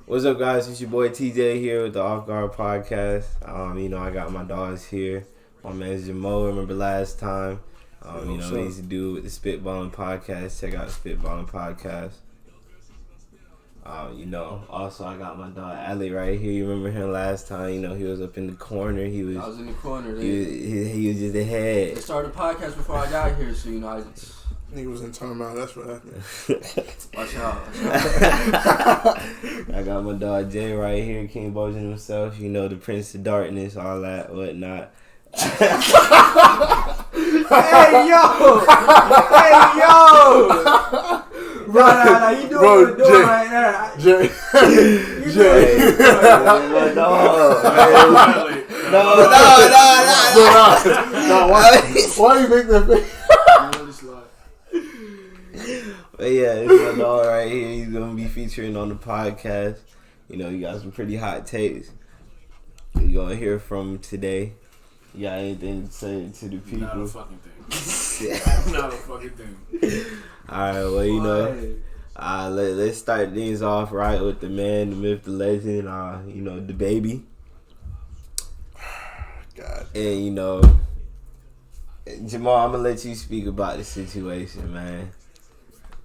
What's up, guys? It's your boy TJ here with the Off6uard Podcast. I got my dogs here. My man's Jamo. Remember last time? He's the dude with the Spitballing Podcast. Check out the Spitballing Podcast. Also I got my dog Ali right here. You remember him last time? He was up in the corner. I was in the corner. He was just ahead. They started the podcast before I got here, so Nigga was in timeout. That's what happened. Watch out. I got my dog Jay right here, King Bojan himself. The Prince of Darkness, all that, whatnot. Hey yo! Nah, you doing what you're doing right now. Jay. My dog. No. Why you make that face? But yeah, it's my dog right here. He's gonna be featuring on the podcast. You got some pretty hot takes. You're gonna hear from him today. You got anything to say to the people? Not a fucking thing. Not a fucking thing. Alright, well, let's start things off right with the man, the myth, the legend, the baby. God. And, Jamal, I'm gonna let you speak about the situation, man.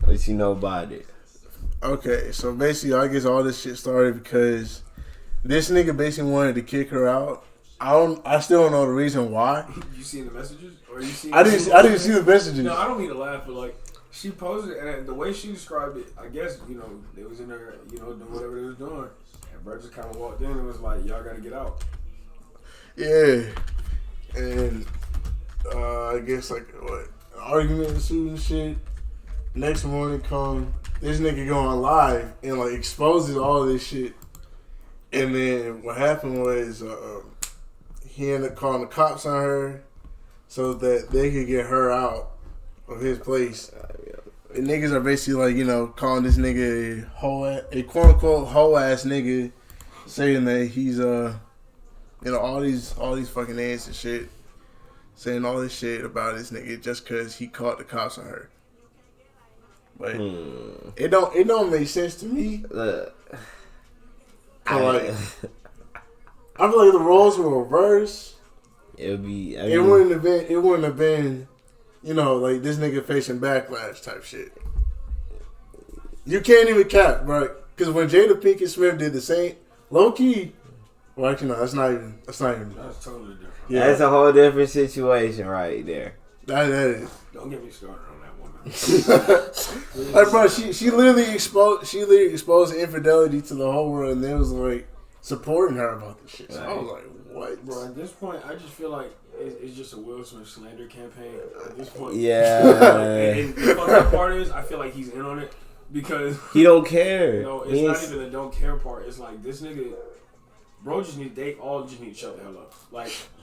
What you know about it? Okay, so basically, I guess all this shit started because this nigga basically wanted to kick her out. I still don't know the reason why. You seen the messages, or you seen? I didn't see the messages. No, I don't mean to laugh, but she posted, and the way she described it, I guess they was in there, doing whatever they was doing, and bro just kind of walked in and was like, "Y'all got to get out." Yeah, and I guess an argument ensued and shit. Next morning come, this nigga going live and exposes all this shit. And then what happened was he ended up calling the cops on her so that they could get her out of his place. And niggas are basically calling this nigga a quote unquote hoe ass nigga, saying that he's all these fucking ass and shit, saying all this shit about this nigga just cause he caught the cops on her. But it don't make sense to me. I feel like the roles were reversed. It wouldn't have been, this nigga facing backlash type shit. You can't even cap, bro. Because when Jada Pinkett Smith did the same, low key. Well, actually, no, that's not even. That's totally different. Yeah, that's a whole different situation right there. That is. Don't get me started on that one. Bro, she literally exposed the infidelity to the whole world, and they was supporting her about this shit. So I was like, what? Bro, at this point, I just feel like it's just a Will Smith slander campaign. At this point, yeah. And the fucking part is, I feel like he's in on it because he don't care. It's not even the don't care part. It's like this nigga, bro, they all just need to shut the hell up.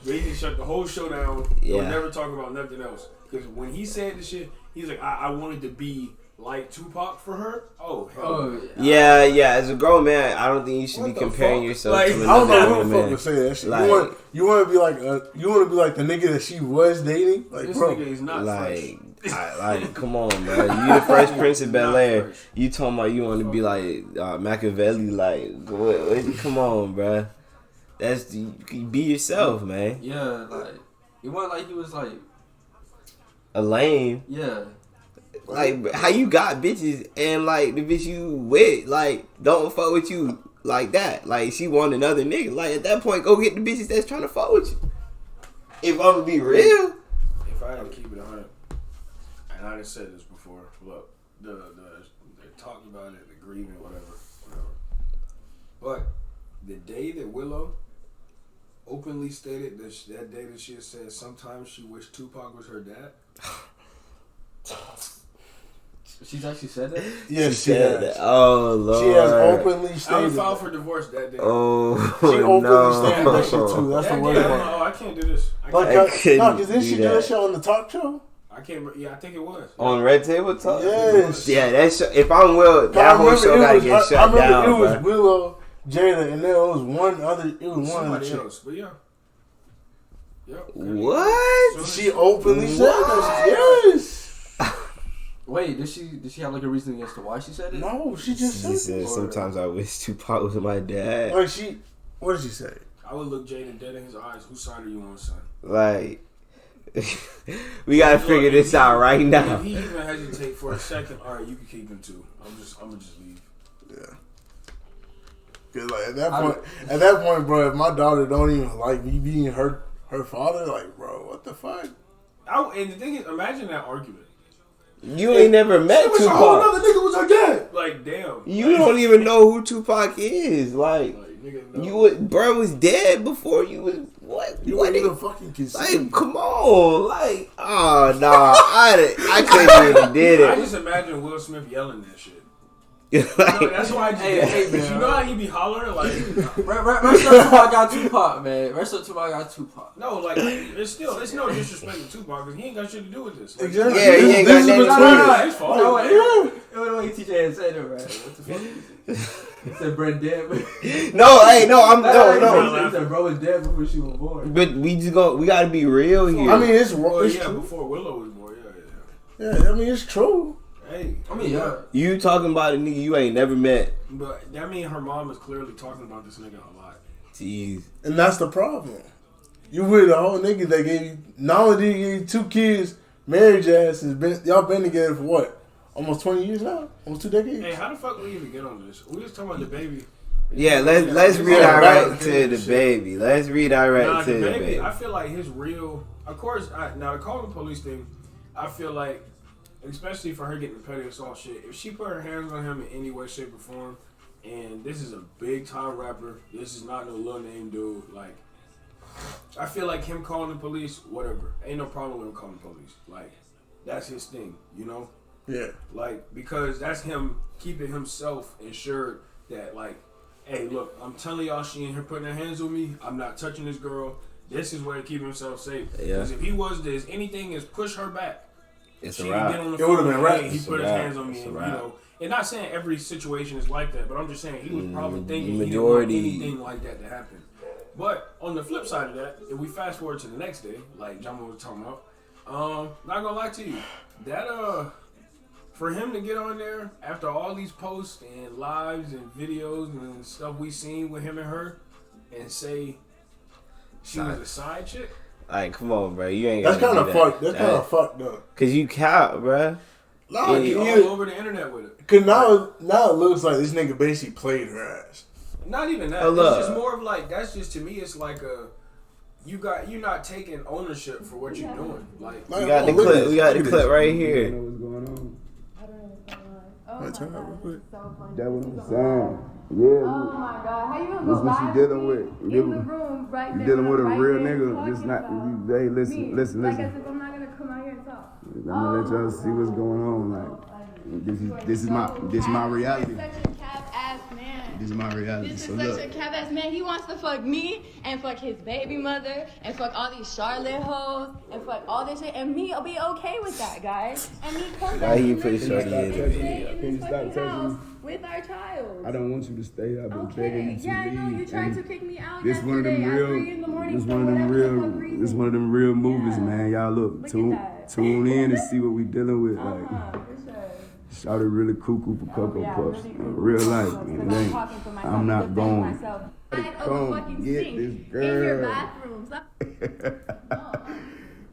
They need to shut the whole show down. Yeah. Don't never talk about nothing else. Because when he said this shit, he's like, I wanted to be like Tupac for her. Oh, hell yeah. Yeah. As a grown man, I don't think you should be comparing yourself to another I don't know grown who the fuck man. would say that shit. You want to be like the nigga that she was dating? This bro, nigga is not fresh. Come on, bro. You the Fresh Prince of Bel-Air. You talking about you want to be like Machiavelli? What? Come on, bro. Be yourself, man. Yeah, it wasn't he was a lame. Yeah. How you got bitches and the bitch you with don't fuck with you like that. She want another nigga. At that point, go get the bitches that's trying to fuck with you. If I'm gonna be real. If I had to keep it 100, and I done said this before, look, they're talking about it, the grieving, whatever. But the day that Willow openly stated that day that she had said sometimes she wished Tupac was her dad. She's actually said that? Yes, she has. Oh, Lord. She has openly stated. I would file for divorce that day. Oh, she openly stated that shit too. That's the worst part. Oh, I can't do this. Because didn't she do that shit on the talk show? I can't. Yeah, I think it was on Red Table Talk. Yes. Yeah, that's if I'm Will, that whole show gotta get shut down. I remember it was Willow, Jada, and then it was one other. It was one other chick. Else, but yeah. Yep. What? She openly said that. Yes. Wait, did she have like a reason as to why she said it? No, she just said it. Sometimes I wish Tupac was my dad. Like what did she say? I would look Jaden dead in his eyes. Whose side are you on, son? Like, we gotta figure this out right now. If he even hesitate for a second, all right, you can keep him too. I'm gonna just leave. Yeah. Cause like at that point, bro, if my daughter don't even like me being her father, like, bro, what the fuck? And the thing is, imagine that argument. You ain't never met She was a Tupac. whole other nigga was her dad. Like, damn. You don't even know who Tupac is. Like nigga, no. you would, bro was dead before you was what? You What? wouldn't even fucking consider. Like, come on, like, oh nah, I couldn't even did I it. just imagine Will Smith yelling that shit. Like, That's why I just Hey, man. you know how he be hollering like Rest up Tupac got Tupac, man. Rest up Tupac got Tupac. no, like it's no disrespect to Tupac because he ain't got shit to do with this. Like, Exactly. Yeah, he ain't got This is nothing to between do with us. it. his fault. No, Yeah. wait, TJ had said it, right? What the fuck? He said Brett dead. no. He said bro was dead before she was born. But we gotta be real here. I mean, it's Well, it's yeah, true. before Willow was born, yeah. Yeah, I mean, it's true. Hey, I mean, yeah. You talking about a nigga you ain't never met. but that mean her mom is clearly talking about this nigga a lot. Jeez. And that's the problem. You with a whole nigga that gave you, not only did he give you 2 kids, marriage ass, y'all been together for what? Almost 20 years now? Almost 2 decades? Hey, how the fuck we even get on this? We was talking about the baby. Yeah, let's redirect to the baby. Let's redirect to the baby. I feel like his real, of course. Now the calling the police thing, I feel like, especially for her getting the petty assault shit, if she put her hands on him in any way, shape, or form, and this is a big time rapper, this is not no little name dude. Like, I feel like him calling the police, whatever, ain't no problem with him calling the police. Like, that's his thing, you know. Yeah. Like, because that's him keeping himself insured that, like, hey, look, I'm telling y'all she ain't here putting her hands on me. I'm not touching this girl. This is where to keep himself safe. Yeah. Because if he was this, anything is push her back. It's She a wrap. get on the It would've phone been and, right. hey, he It's put a his wrap. hands on me, It's a and, you wrap. know. And not saying every situation is like that, but I'm just saying he was probably thinking Majority. he didn't want anything like that to happen. But on the flip side of that, if we fast forward to the next day, like John was talking about, not gonna lie to you, that for him to get on there after all these posts and lives and videos and stuff we seen with him and her, and say she was a side chick. Like, come on, bro. You ain't. That's gotta kind do of that. fucked. That's kind of fucked up. Cause you cap, bro. Nah, Yeah, He all you, over the internet with it. cause now it looks like this nigga basically played her ass. Not even that. Hold up. It's just more of like, that's just, to me, it's like you're not taking ownership for what you're doing. Like, Like, We got the look at clip. this. We got the Look at clip this. right You here. know what's going on? Oh Wait, turn that real quick. That what I'm saying. Yeah. Oh my god, how you gonna This go what you live dealing with with. me You in the dealing- room right You there, dealing with a right real there nigga. talking Just not. about Hey, me. listen. Like as listen. if I'm not gonna come out here and talk. I'm gonna let y'all see what's going on. Like, this is my reality. You're such a cap ass man. This is my reality. This So is look. such a cap ass man. He wants to fuck me and fuck his baby mother and fuck all these Charlotte hoes and fuck all this shit. And me, I'll be okay with that, guys. And me come Why back you and put live Shorty here in the and video? stay in Can you this stop fucking touching house me? with our child. I don't want you to stay. I've been begging Okay, you to yeah, I know leave. you tried And to kick me out This one of them yesterday at 3 real. in the morning This for one of them whatever the real. fuck reason. This one of them real movies, Yeah. man. Y'all look. Look at that. Tune in and see what we dealing with. Like, For sure. shout it really cuckoo for Cocoa Yeah, Puffs. really In cool. real life, Because it I'm ain't. talking for myself, I'm not defending going. myself. Side of Come a fucking get sink this in your girl. bathrooms.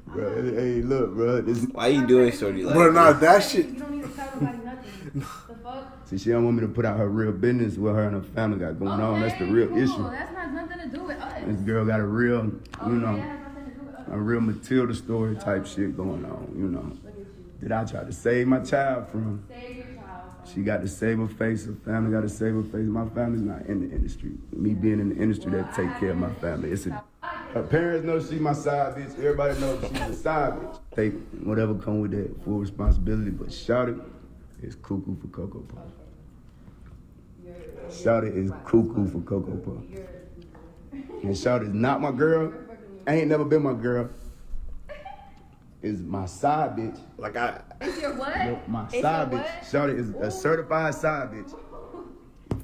Bro, hey, look, bro. This. Why you doing Shorty like Bro, nah, that? that shit. You don't need to tell nobody nothing. The fuck? See, she don't want me to put out her real business, what her and her family got going on. That's the Okay, real cool. issue. That has nothing to do with us. This girl got a real, Okay, you that know, has nothing to do with us. a real Matilda story type shit going on, you know. Look at you. That I tried to save my child from. Save your child. She got to save her face, her family got to save her face. My family's not in the industry. Me being in the industry, that take care of my family. Her parents know she my side bitch. Everybody knows she's a side bitch. Take whatever come with that, full responsibility. But Shawty is cuckoo for Cocoa Puff. Shawty is cuckoo for Cocoa Puff. And Shawty is not my girl. Ain't never been my girl. Is my side bitch. Like I. It's your what? My It's side your bitch. what? Shawty is a certified side bitch.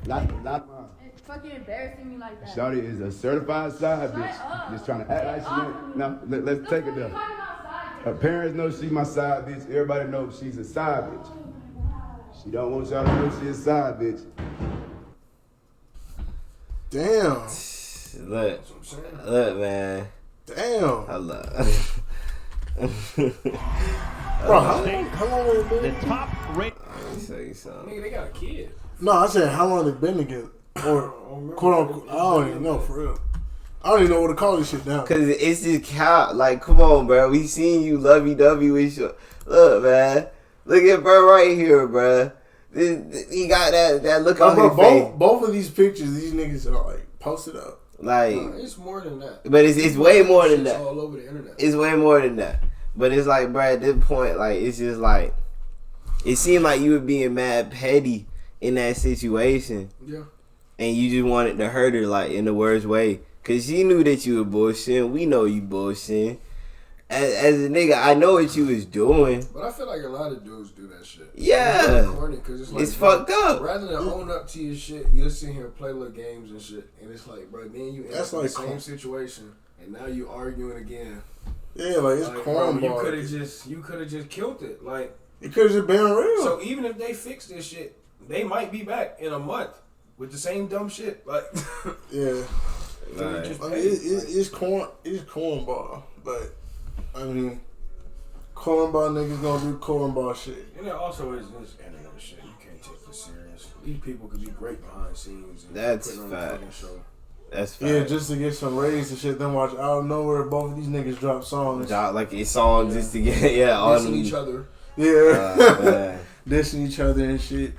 Not mine. It's fucking embarrassing me like that. Shawty is a certified side Shut bitch. up. Just trying to act like she ain't. No, let's take it You're there. talking about side Her parents know she my side bitch. Everybody knows she's a side bitch. She don't want y'all to know she's a side bitch. Damn. Look, man. Damn. Hold up. Bro, how long have it been? The top rate. Let me tell you something. Nigga, they got a kid. No, I said how long they been together. Or quote unquote. I don't even know for real. I don't even know what to call this shit now. Cause it's just cow. Like, come on, bro. We seen you lovey-dovey with your. Look, man. Look at bro right here, bro. He got that look on his face. Both of these pictures, these niggas are like posted up. Like, It's more than that. but it's way more than Shit's that. all over the internet. It's way more than that. But it's like, bro, at this point, like, it's just like, it seemed like you were being mad petty in that situation. Yeah. And you just wanted to hurt her, like, in the worst way. Because she knew that you were bullshitting. We know you bullshitting. As a nigga, I know what you was doing. But I feel like a lot of dudes do that shit. Yeah. It's corny, 'cause it's like, It's fucked up. Rather than own up to your shit, you'll sit here and play little games and shit. And it's like, bro, then you end That's up in like the same situation. And now you arguing again. Yeah, like it's Like, bro, you cornball. could have just killed it. Like, It could have just been real. so even if they fix this shit, they might be back in a month with the same dumb shit. Like, yeah. Right. just I mean, it's cornball. But, I mean, cornball niggas gonna do cornball shit. and it also is this internet shit. You can't take this serious. These people could be great behind scenes. And That's putting on a fact. fucking show. That's fine. Yeah, just to get some raise and shit. Then watch out of nowhere, both of these niggas drop songs. Like it's song just to get all Dissing each other. Yeah, man. dissing each other and shit.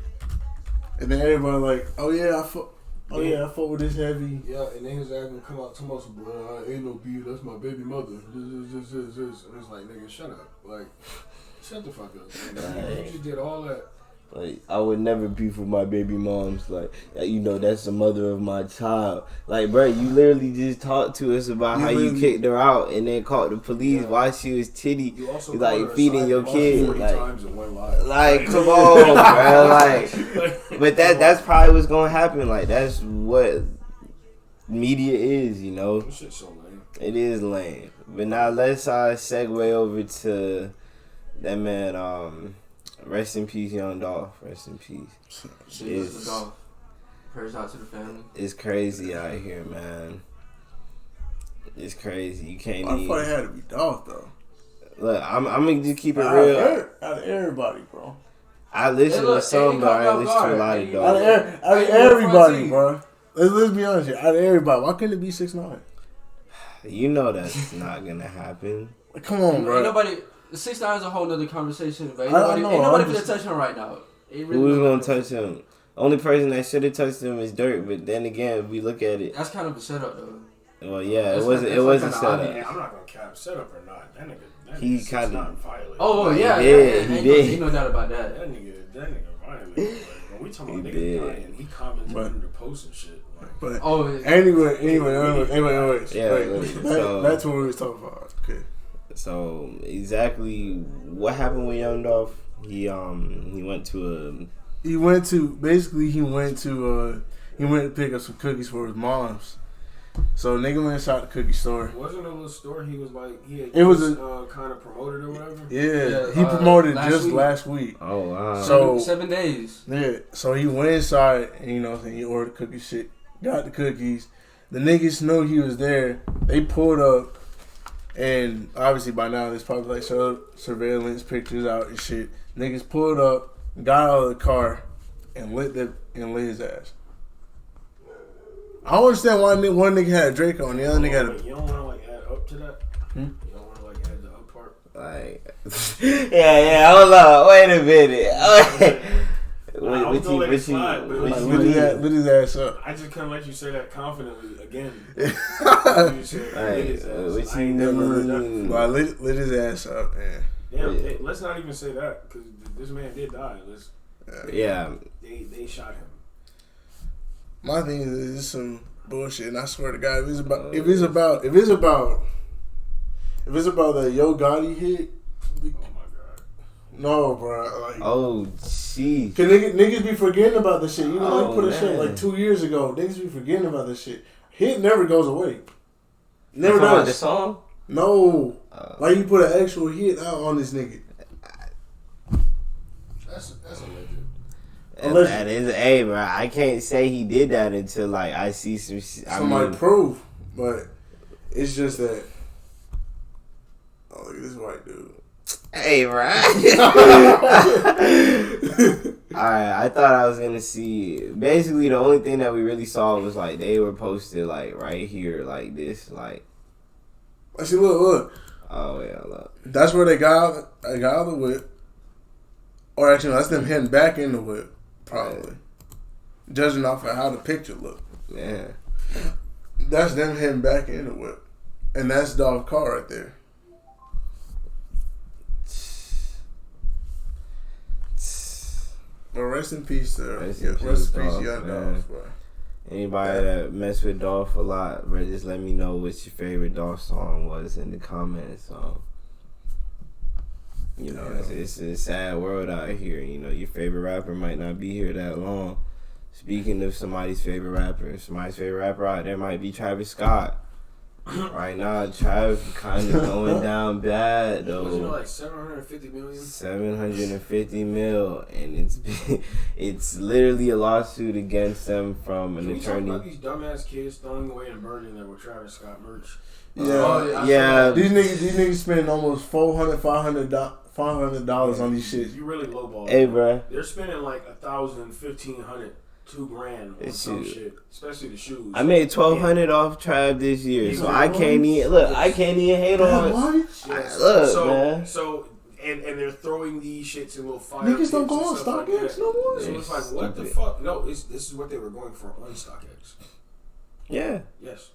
And then everybody like, oh yeah, I fuck with this heavy. Yeah, and then his ass gonna come out to most, bro, I ain't no beef, that's my baby mother. This. And it's like, nigga, shut up. Like, shut the fuck up. Man. You just did all that. Like, I would never beef with my baby moms. Like, you know, that's the mother of my child. Like, bro, you literally just talked to us about how you kicked her out and then called the police while she was titty. You also like feeding your kid. 40 times in one live. Like, come on, bro. Like, but that's probably what's gonna happen. Like, that's what media is, you know. This shit's so lame. It is lame. But now let's segue over to that man. Rest in peace, Young Dolph. Rest in peace. It's Dolph. Prayers out to the family. It's crazy out here, man. It's crazy. You can't I even. thought it had to be Dolph though. Look, I'm gonna just keep it Out real. of everybody, bro. I listen to some, but I listen to a lot of Out dogs. of everybody, bro. Let's be honest here. Out of everybody, why couldn't it be 6ix9ine? You know that's not gonna happen. Come on, bro. Ain't nobody. 6ix9ine is a whole nother conversation, but ain't I nobody, know, ain't nobody I'm finna just- touch him right now. Who's gonna touch him? Only person that should have touched him is Dirk. But then again, if we look at it, That's kind of a setup, though. well, yeah, That's it wasn't. like- It that's wasn't like set kinda up. I'm not gonna cap set up or not. That nigga He is kinda- not violent. Oh, He yeah. did, he Ain't did. no doubt about that. That nigga violent. Like, when we talking about He niggas did. dying, he commented But- under the post and shit. Like, But Oh, anyway. Yeah, so- That's what we was talking about. Okay. So exactly what happened with Young Dolph? He went to He went to pick up some cookies for his mom's. So nigga went inside the cookie store. wasn't a little store he was like, he had It was kind of promoted or whatever? Yeah, Yeah, he promoted last just week. last week. oh wow. So- 7 days. Yeah, so he went inside and he ordered cookie shit, got the cookies. The niggas knew he was there. They pulled up, and obviously by now there's probably like surveillance pictures out and shit. Niggas pulled up, got out of the car, and lit his ass. I don't understand why one nigga had a Drake on, the other nigga had a. You don't want to like add up to that? Hmm? You don't want to like add the up part? Like, yeah, hold on, wait a minute. I was gonna let it slide, but it was Lit his ass up. I just couldn't let you say that confidently again. Hey, what you mean? Well, I lit his ass up, man. Damn, let's not even say that because this man did die. Yeah, They shot him. My thing is it's some bullshit, and I swear to God, if it's about that Yo Gotti hit, Oh my god. no, bro. Like, oh gee. cause niggas be forgetting about this shit. You know, they put a shit man. like 2 years ago. Niggas be forgetting about this shit. Hit never goes away. Never You talking about does. the song? No. Like you put an actual hit out on this nigga. That's a legend. That is, hey, bro. I can't say he did that until like I see somebody proof, but it's just that. Oh, look at this white dude. Hey, bro. Alright, I thought I was gonna see. Basically, the only thing that we really saw was like they were posted like right here, like this, like. Actually, look. Oh yeah, look. That's where they got out of the whip. Or actually, that's them heading back in the whip, probably. Yeah. Judging off of how the picture looked. Yeah. That's them heading back in the whip, and that's Dolph car right there. Well, rest in peace, sir. Rest in peace, young Dolph, bro. Anybody that mess with Dolph a lot, bro, just let me know what your favorite Dolph song was in the comments. You know, it's a sad world out here. You know, your favorite rapper might not be here that long. Speaking of somebody's favorite rapper out there might be Travis Scott. Right now, Travis kind of going down bad though. Was it like 750 million? 750 mil, and it's literally a lawsuit against them from an attorney. Can we talk about these dumbass kids throwing away and burning their Travis Scott merch? Yeah. These niggas spending almost $500 on these shit. You really lowball. Hey, bro. They're spending like $1,000, $1,500. $2,000 on some shit, especially the shoes. I made $1,200 off Trav this year, so I can't even hate on it. Man. So and they're throwing these shits in little fire. Niggas don't go on StockX no more. So it's like, what the fuck? No, this is what they were going for on StockX. Yeah. Yes.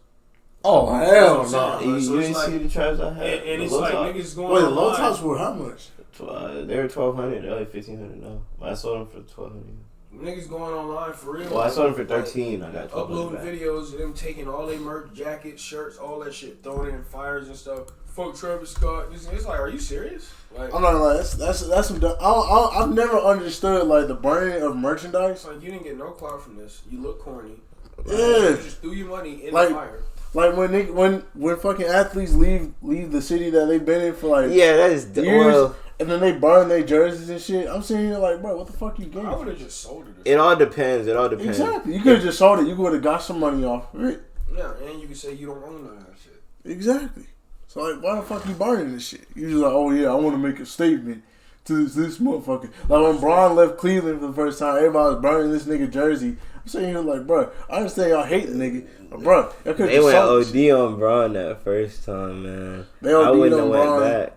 Oh hell no! You didn't see the Travs I had. And it's like niggas going. Wait, the low tops were how much? They were $1,200. They're like $1,500 now. I sold them for $1,200. Niggas going online for real. Well, I sold them for $13. I got uploading videos of them taking all their merch, jackets, shirts, all that shit, throwing it in fires and stuff. Fuck Travis Scott. It's like, are you serious? Like, I'm not like that's some. I've never understood like the burning of merchandise. Like you didn't get no clout from this. You look corny. Yeah. You just threw your money in the fire. Like when fucking athletes leave the city that they've been in for like that is years, and then they burn their jerseys and shit. I'm sitting here like, bro, what the fuck you getting? I would have just sold it. It all depends. Exactly. You could have just sold it. You would have got some money off of it. Yeah, and you could say you don't own none of that shit. Exactly. So like, why the fuck you burning this shit? You just like, oh yeah, I want to make a statement to this motherfucker. Like when Braun left Cleveland for the first time, everybody was burning this nigga jersey. I'm sitting here like, bro, I understand y'all hate the nigga, but bro, they went OD on Braun that first time, man. I wouldn't have went back.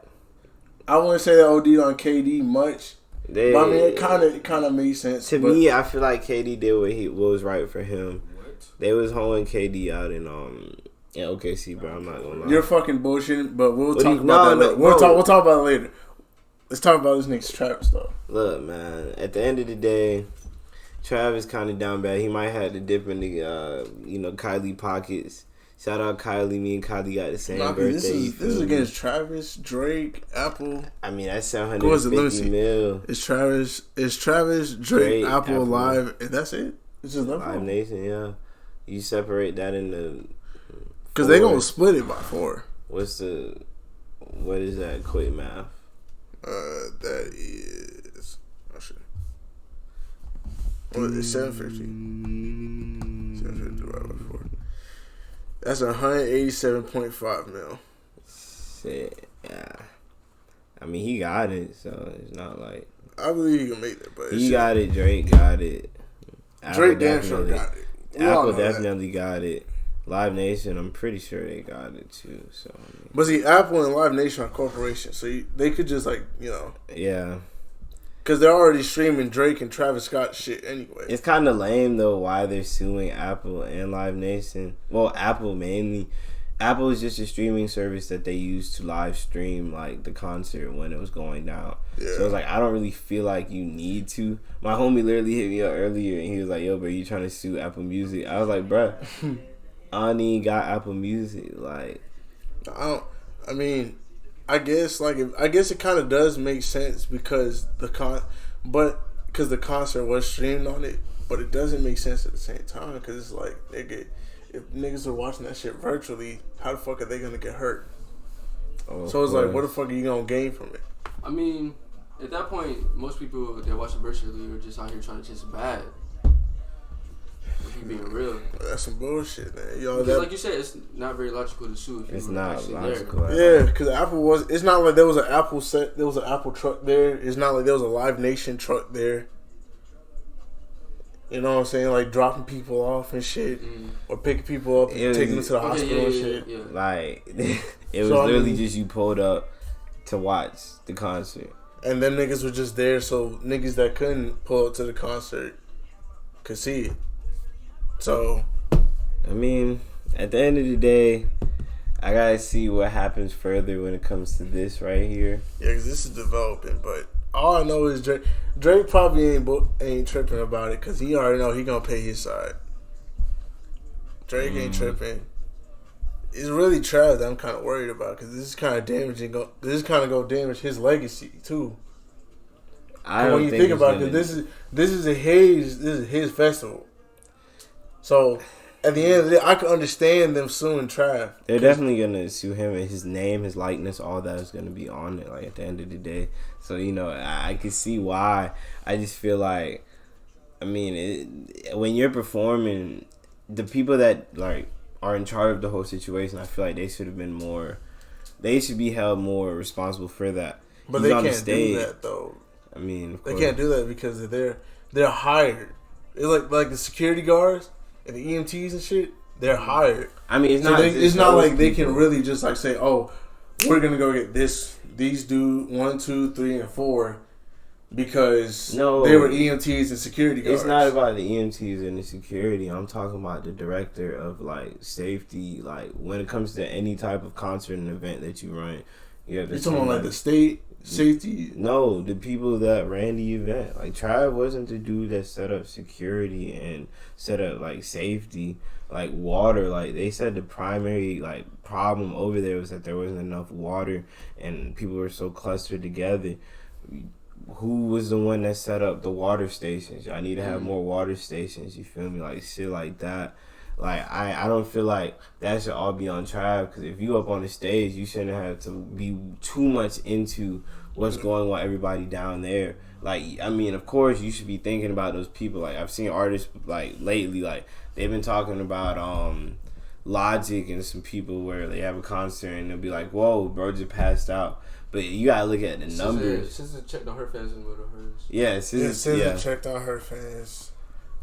I wouldn't say they OD'd on KD much. But I mean, it kind of made sense. To me, I feel like KD did what was right for him. What? They was holding KD out in OKC, bro. I'm not gonna lie. You're fucking bullshitting, but we'll talk about that later. We'll talk about it later. Let's talk about this nigga's Travis though. Look, man. At the end of the day, Travis kind of down bad. He might have to dip in the Kylie pockets. Shout out Kylie. Me and Kylie got the same birthday. This is against Travis, Drake, Apple. I mean, that's 750 mil. It's Travis, Drake, Apple, Live, and that's it. It's just Live Nation, yeah. You separate that into because they gonna split it by 4. What is that? Quick math. That is. Oh shit. What is it? 750. 750 divided by 4. That's 187.5 mil. Shit, yeah. I mean, he got it, so it's not like. I believe he can make it, but he got it. Drake got it. Drake damn sure got it. Apple definitely got it. Live Nation, I'm pretty sure they got it too. So, I mean. But see, Apple and Live Nation are corporations, so they could just yeah. Because they're already streaming Drake and Travis Scott shit anyway. It's kind of lame, though, why they're suing Apple and Live Nation. Well, Apple mainly. Apple is just a streaming service that they use to live stream, like, the concert when it was going down. Yeah. So, it's like, I don't really feel like you need to. My homie literally hit me up earlier, and he was like, yo, bro, you trying to sue Apple Music? I was like, bro, I don't even got Apple Music. Like, I guess it kind of does make sense because the concert was streamed on it, but it doesn't make sense at the same time because it's like, nigga, if niggas are watching that shit virtually, how the fuck are they gonna get hurt? So it's like, what the fuck are you gonna gain from it? I mean, at that point, most people that watch the Berkshire League are just out here trying to chase a bag. If you being real. That's some bullshit, man. Yo, Because like you said, it's not very logical to sue if It's you were not actually logical. there. Yeah, because Apple was. It's not like there was an Apple set. There was an Apple truck there. It's not like there was a Live Nation truck there. You know what I'm saying? Like dropping people off and shit, or picking people up and taking them to the hospital and shit. Yeah. Like it was So, I literally mean- just you pulled up to watch the concert. And them niggas were just there, so niggas that couldn't pull up to the concert could see it. So, I mean, at the end of the day, I gotta see what happens further when it comes to this right here. yeah, because this is developing. But all I know is Drake. Drake probably ain't tripping about it because he already know he gonna pay his side. Drake ain't tripping. It's really Trav that I'm kind of worried about because this is kind of damaging. This is kind of gonna damage his legacy too. I don't when you think it's about it, gonna- this is his festival. So at the end of the day, I can understand them suing Trav. They're definitely gonna sue him, and his name, his likeness, all that is gonna be on it. Like at the end of the day, so you know, I can see why. I just feel like, I mean, when you're performing, the people that like are in charge of the whole situation, I feel like they should have been more. They should be held more responsible for that. But He's they on the can't stage. do that though. I mean, of They course. can't do that because they're hired. It's like the security guards and the EMTs and shit. They're hired. I mean, it's So not. it's not those like they can people. really just like say, "Oh, we're gonna go get these dude 1, 2, 3, and 4 because No. they were EMTs and security guards." It's not about the EMTs and the security. I'm talking about the director of like safety. Like when it comes to any type of concert and event that you run, you have to. You're talking about like the state safety. No, the people that ran the event. Like Trav wasn't the dude that set up security and set up like safety, like water. Like they said the primary like problem over there was that there wasn't enough water and people were so clustered together. Who was the one that set up the water stations? I need to have more water stations. You feel me? Like shit like that. Like I don't feel like that should all be on Trav, because if you up on the stage, you shouldn't have to be too much into what's going on with everybody down there. Like I mean, of course you should be thinking about those people. Like I've seen artists like lately, like they've been talking about Logic and some people where they have a concert and they'll be like, "Whoa, bro just passed out." But you gotta look at the numbers. Since checked on her fans and with hers. Yeah, Yeah, SZA checked on her fans.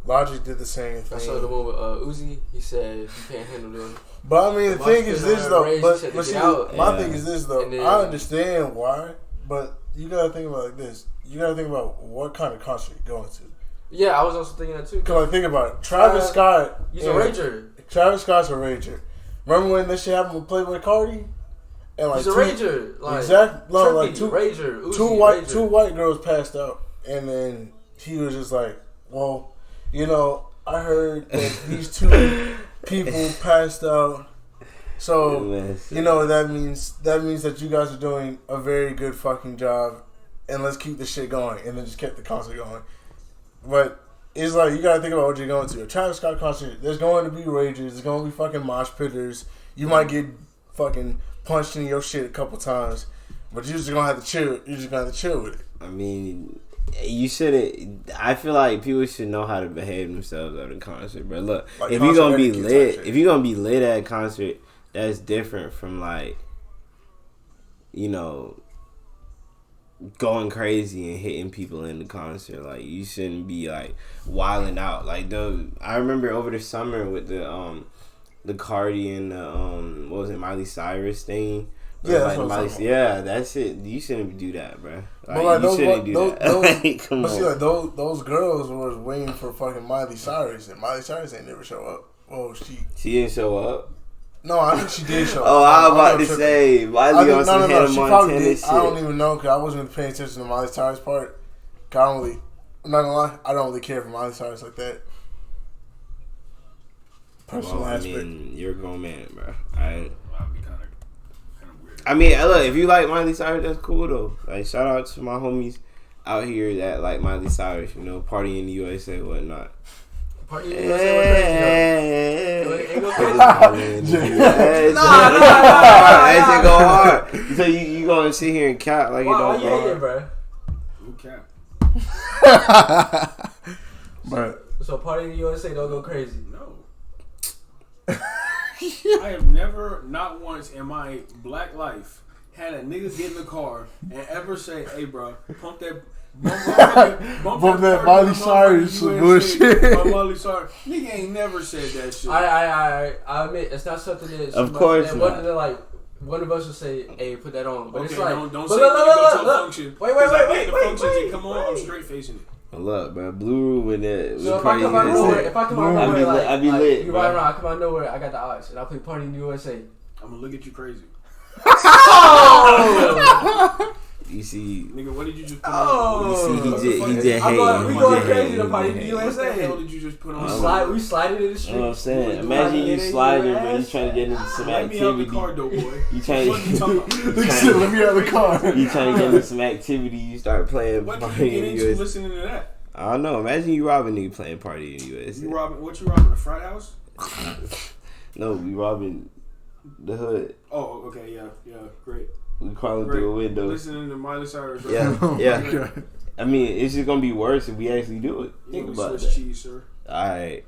Logic did the same thing. I saw the one with Uzi. He said you can't handle them. But I mean, the thing is this though. Rage, But he said to see, get out. my Yeah. thing is this though. And then- I understand why, but you gotta think about it like this. You gotta think about what kind of concert you're going to. Yeah, I was also thinking that too. Cause like think about it. Travis Scott. He's a and- rager. Travis Scott's a rager. Remember when this shit happened with Playboy Cardi? And like He's a rager. Like, exactly. No, like trippy, two rager. Uzi, rager. two white girls passed out, and then he was just like, "Well, you know, I heard that these two people passed out, so you know that means that you guys are doing a very good fucking job, and let's keep this shit going." And then just kept the concert going. But it's like you gotta think about what you're going to. A Travis Scott concert, there's going to be ragers, there's going to be fucking mosh pitters. You might get fucking punched in your shit a couple times, but you're just gonna have to chill. You're just gonna have to chill with it. I mean, you shouldn't. I feel like people should know how to behave themselves at a concert, bro. Look, Like if you're gonna concert be etiquette lit, type shit. if you're gonna be lit at a concert, that's different from like, you know, going crazy and hitting people in the concert. Like you shouldn't be like wilding out. Like I remember over the summer with the Cardi and the what was it, Miley Cyrus thing. Yeah, Like that's what I'm Miley, talking yeah, that shit. You shouldn't do that, bro. Like, But like you those, shouldn't do those, that. those, Like, come but on. see, like those girls was waiting for fucking Miley Cyrus, and Miley Cyrus ain't never show up. Oh, She didn't show up. No, I think she did show up. Oh, I was about I'm to tripping. say I Miley think, on some no. Hannah She probably Montana did. shit. I don't even know because I wasn't paying attention to Miley Cyrus part. 'Cause I'm not gonna lie, I don't really care for Miley Cyrus like that. Personal Well, I aspect. mean, you're a grown man, bro. I'd be kind of weird. I mean, look, if you like Miley Cyrus, that's cool though. Like, shout out to my homies out here that like Miley Cyrus. You know, party in the USA, whatnot. Party in the USA went crazy, though. It ain't gonna That shit go hard. So you gonna sit here and cap like it don't go hard, bro. Who cap? But So party in the USA don't go crazy. No. I have never, not once in my black life, had a nigga get in the car and ever say, "Hey, bro, pump that." Bump that Miley Cyrus bullshit. Miley Cyrus. Nigga ain't never said that shit. I admit it's not something that. Of course that not. One of us will say, "Hey, put that on," but Okay, it's like, don't say when you go to a function. Wait, The functions that come on, I'm straight facing it. Look, bro, Blue Room with that. So if I come out of nowhere, I be lit, you bro. ride around, I come out of nowhere, I got the odds, and I play Party in the USA. I'm gonna look at you crazy. You see, Nigga, what did you just put on? you see, he just We going crazy to hating. Party in the What the hell USA. did you just put on? We slided in the street. You know what I'm saying? Imagine you sliding, but you trying to get into some Let me out the activity. car, though, boy. You trying What you talking about? let me out of the car. you trying to get into some activity. You start playing What you Party get in the into USA. listening to that? I don't know. Imagine you robbing nigga playing Party in the USA. You robbing a frat house? No, we robbing the hood. Oh, okay, yeah, great. We crawling through a window. Listening to Miley Cyrus. Right? Yeah, yeah. I mean, it's just gonna be worse if we actually do it. Think about Swiss that. cheese, sir. Alright.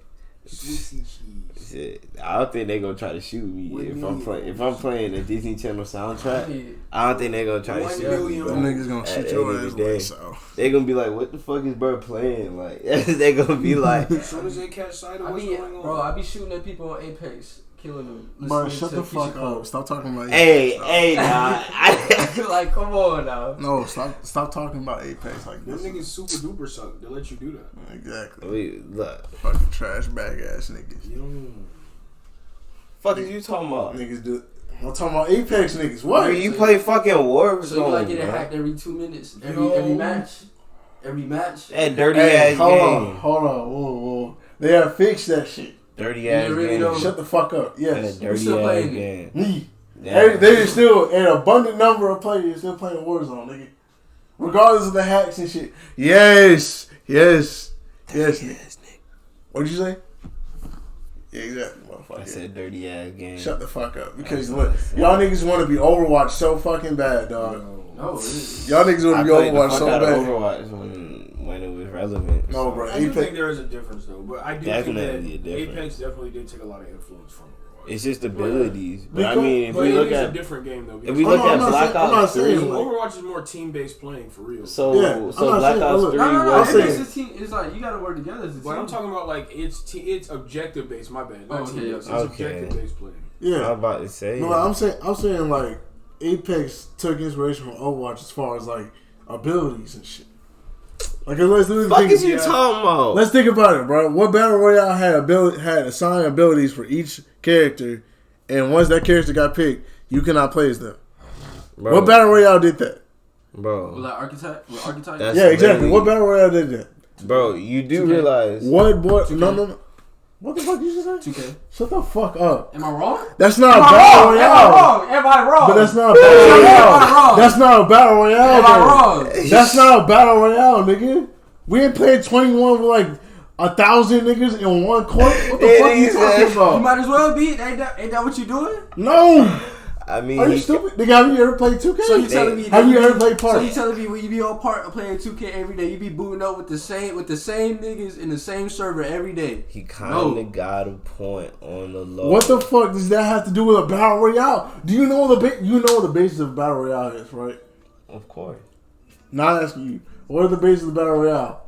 Swissy cheese. Shit. I don't think they gonna try to shoot me if I'm playing the Disney Channel soundtrack. I don't think they gonna try to 1 shoot million. me. Them niggas gonna At shoot the your end of ass the day. like so. They gonna be like, what the fuck is bro playing? Like, they gonna be like, As soon as they catch sight of what's going on. Bro, I be shooting at people on Apex, killing them. Bro, shut the fuck up. Stop talking about hey, Apex. hey, nah. Like, come on now. No, stop talking about Apex like Them this. niggas super duper suck. They let you do that. Exactly. Wait, look. Fucking trash bag ass niggas. Fuck is you talking about? Niggas do. I'm talking about Apex niggas. What? Bro, you play fucking Warzone, So you like getting bro. hacked every 2 minutes, No. every match, every match. That dirty Hey, ass hold game. on. Whoa. They have fixed that shit. Dirty ass really game. don't- Shut the fuck up. That Yes. dirty still ass playing it? game. Me. Yeah. They still, an abundant number of players still playing Warzone, nigga. Regardless of the hacks and shit. Yes. Nigga. What did you say? Yeah, exactly, motherfucker. I said dirty ass game. Shut the fuck up. Because look, y'all niggas want to be Overwatch so fucking bad, dog. No, it is. Y'all niggas want I to be played the Overwatch fuck so out of bad. Overwatch when it was relevant. No, bro. I do think Apex. there is a difference, though. But I do Definitely a think that difference. Apex definitely did take a lot of influence from Overwatch. It's just abilities. But I Because- mean, if But we it look is a at different game, though. if we I'm look not at saying- Black I'm not Ops 3, saying, because like- Overwatch is more team-based playing for real. so Yeah, I'm so not Black saying- Ops look, 3 No, I'm was saying- It's a team. It's like you gotta work together as a team. But I'm talking about like it's objective based. My bad. Not Oh, okay, team based. It's okay. objective based playing. Yeah. I'm about to say. No, I'm saying like Apex took inspiration from Overwatch as far as like abilities and shit. Like let's literally Fuck think. is you talking about? Let's think about it, bro. What battle royale had assigned abilities for each character, and once that character got picked, you cannot play as them. Bro, What battle royale did that? bro, Like archetype. That's Yeah, exactly. literally- What battle royale did that? bro, you do 2K. realize What? Okay. No. What the fuck you just say? 2K. Shut the fuck up. Am I wrong? That's not Am a I battle wrong? Am I royale. wrong? Am I wrong? But that's not a battle royale. wrong? That's not a battle royale. Am I though. wrong? That's not a battle royale, nigga. We ain't played 21 with like 1,000 niggas in one court. What the Yeah, fuck you he talking said- You about? might as well be. Ain't that what you doing? No. I mean, Are you stupid? Nigga, have you ever played 2K? So you telling me? Have you ever played Park? So you telling me when you be on Park playing 2K every day, you be booting up with the same niggas in the same server every day? he kind of got a point on the low. What the fuck does that have to do with a battle royale? Do you know what the basis of battle royale is, right? Of course. Not asking you. What are the bases of battle royale?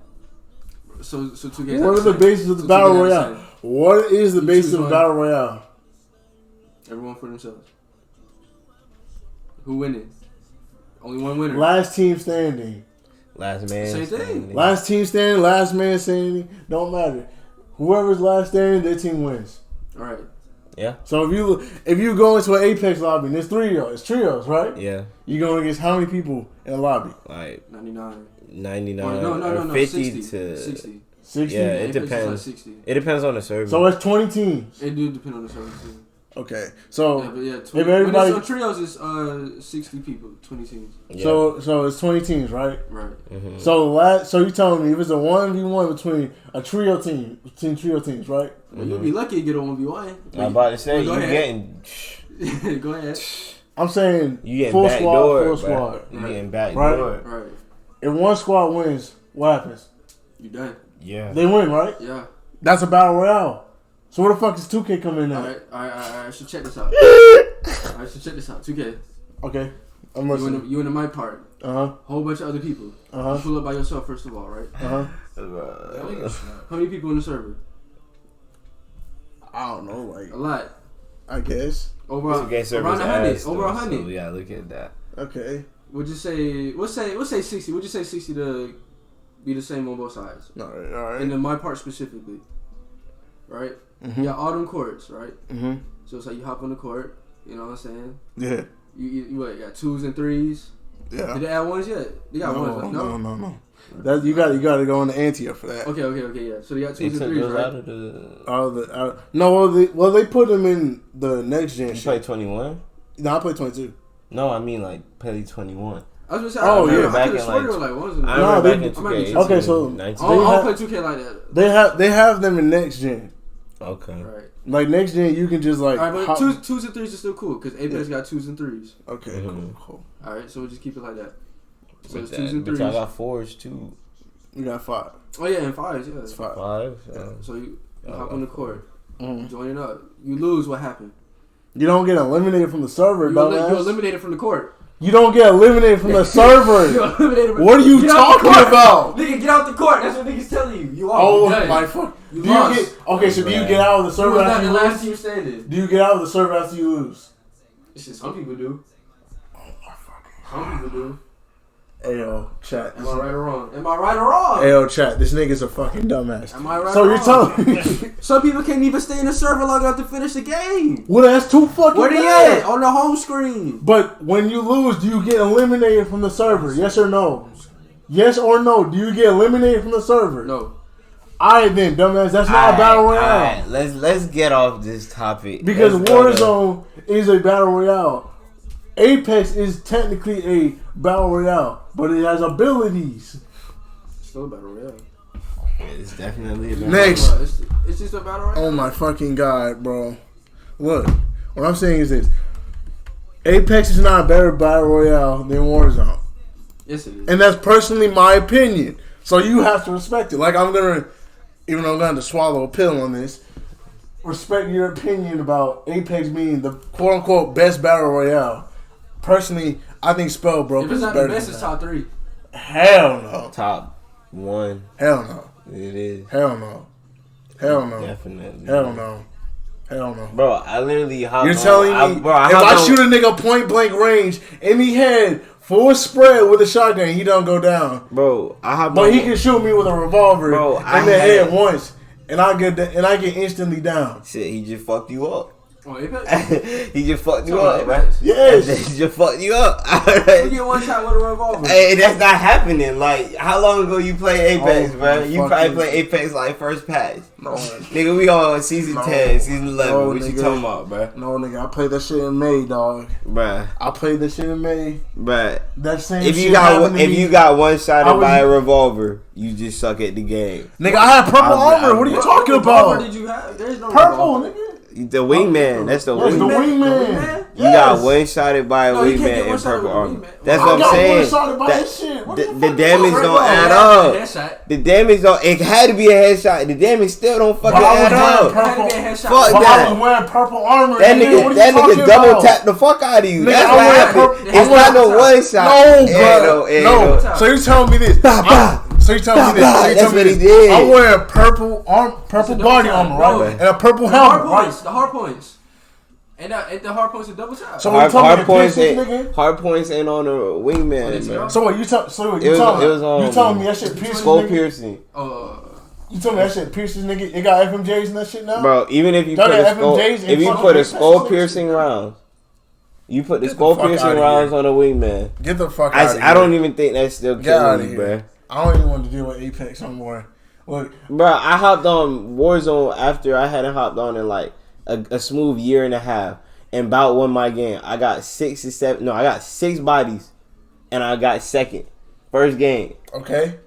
So 2K. What are the bases of the battle royale? What is the basis of battle royale? Everyone for themselves. Who winning? Only one winner. Last team standing. Last man. Same thing. standing. Last team standing, last man standing. Don't matter. Whoever's last standing, their team wins. All right. Yeah. So if you go into an Apex lobby, and there's it's trios, right? Yeah. You going against how many people in a lobby? Like 99. 99 No, or 50 60. to 60. 60. Yeah, it Apex is like depends. 60. It depends on the server. So it's 20 teams. It do depend on the server too. Okay, so Yeah, but yeah, if everybody, when it's on trios, it's 60 people, 20 teams. Yeah. so it's 20 teams, right? Right. Mm-hmm. So you telling me if it's a 1v1 between a trio team, trio teams, right? Well, you'd be lucky to get a 1v1. I'm about to say, Go you ahead. getting... Go ahead. I'm saying You getting full backdoored, squad. You Right. getting backdoored. Right. If one squad wins, what happens? You done. Yeah. They win, right? Yeah. That's a battle royale. So where the fuck is 2K coming in at? Alright, so check this out. 2K. Okay, I'm You listening. in the my part. Whole bunch of other people. You pull up by yourself first of all, right? Uh-huh. How many people in the server? I don't know, like A lot. I guess. Over It's against around service 100. ass, Over though, 100. So we gotta look at that. Okay. Would you say? We'll say 60. Would you say 60 to be the same on both sides? All right. And then my part specifically, right? You got all them courts, right? Mm-hmm. So it's like you hop on the court. You know what I'm saying? Yeah. You what? You got 2s and 3s. Yeah. Did they add 1s yet? They got 1s. Like, No. That you got to go on the ante up for that. Okay, yeah. So they got 2s They and took 3s, those right? out of the... No, they put them in the next gen. You shit. play 21? No, I play 22. No, I mean like play 21. I was gonna say, Oh, yeah. I could Back in, have sworn like, they were like 1s and I No, remember they- back in I might be 2K18, Okay, so- 19. I don't have- play 2K like that. They have them in next gen. Okay. Right. Like next gen, you can just like. All right, but hop- 2s and 3s is still cool because Apex got 2s and 3s. Okay, Mhm. cool. All right, so we'll just keep it like that. So With it's 2s that, and but y'all 3s. got 4s too. You got 5. Oh yeah, and 5s. Yeah. It's 5. 5? So you hop on the court, Mhm. join it up. You lose, what happened? You don't get eliminated from the server, You're dumbass. eliminated from the court. You don't get eliminated from the server. You're eliminated from What are you Get out the talking court. about? Nigga, get out the court. That's what niggas telling you. You are Oh done. my fuck! You Do you lost. get okay? So do you Right. get out of the You server was not after the you last lose? team standing. Do you get out of the server after you lose? Shit, some people do. Some people do. Ayo, chat. Am I right or wrong? Am I right or wrong? Ayo, chat. This nigga's a fucking dumbass. Am I right So or you're wrong? telling me? Some people can't even stay in the server long enough to finish the game. Well, that's too fucking Where they bad. at? On the home screen. But when you lose, do you get eliminated from the server? Yes or no? Yes or no? Do you get eliminated from the server? No. Alright then, dumbass. That's not a battle royale. Alright, let's get off this topic. Because Let's go to- Warzone is a battle royale. Apex is technically a battle royale, but it has abilities. Still a battle royale. It's definitely a battle. Next. It's just a battle royale. Oh my fucking god, bro. Look, what I'm saying is this. Apex is not a better battle royale than Warzone. Yes, it is. And that's personally my opinion. So you have to respect it. Like I'm gonna, even though I'm going to swallow a pill on this, respect your opinion about Apex being the quote unquote best battle royale. Personally, I think Spellbroke If is it's not better the best, than it's that. top 3. Hell no. Top 1. Hell no. It is. Hell no. Hell no. Definitely. Hell no. Hell no. Bro, I literally hopped You're on. telling me Bro, if I shoot a nigga point blank range in the head, full spread with a shotgun, he don't go down. Bro, I hopped But on. he can shoot me with a revolver Bro, in I the head had- once, and I get instantly down. Shit, he just fucked you up. Oh, Apex? He just fucked you Oh, up, man. Apex. Yes. He just fucked you up. You get one shot with a revolver. Hey, that's not happening. Like, how long ago you played Apex, Oh, bro? my You probably fucking- played Apex like first patch. No, Nigga, we on season No. 10, season 11. No, what you nigga. talking about, bro? no, nigga, I played that shit in May, dog. Bruh, I played that shit in May. bruh. That same If shit you got happened to me. one shot I was- by a revolver, you just suck at the game. Nigga, I had purple armor. What are you What talking revolver about? did you have? There's no Purple, revolver. nigga. The wingman, that's the That's the wingman. wingman. You got one shotted by a No, you can't get wingman in one shot purple with a armor. wingman. That's I what I'm got saying. one shot by That- this shit. What the fuck the you damage talking don't about? add up. Headshot. The damage don't. It had to be a headshot. The damage still don't fucking But I was add wearing up. purple- Had to be a headshot. Fuck But that. I was wearing purple armor. That nigga. nigga, What are that you nigga talking double about? tapped the fuck out of you. Nigga, That's I what went happened. purple- It's I not went- no one shot. No, bro. So you telling me this? So you telling me this? So you That's telling me what he this? did. I'm wearing purple It's a body double armor, tap, right? bro. And a purple The hard helmet, right? points. The hard points. And the hard points are double tap. So Hard, you telling me hard to points piss this ain't nigga? hard points ain't on the wingman. it's man. not? So what you tell? So what It you was- telling it was, me? You telling me that shit pierces Skull nigga? piercing, You telling me that shit pierces nigga? It got FMJs and that shit now? bro. Even if you Y'all put got a skull, FMJs and if you fucking put a piercing skull shit? piercing rounds, you put the Get the skull fuck piercing outta rounds here. on the wingman. Get the fuck out of here. I don't even think that's still Get outta killing you, here. bro. I don't even want to deal with Apex no more. Look, Bro, I hopped on Warzone after I hadn't hopped on in like a smooth year and a half, and about won my game. I got 6 or 7. No, I got 6 bodies, and I got second. First game. Okay.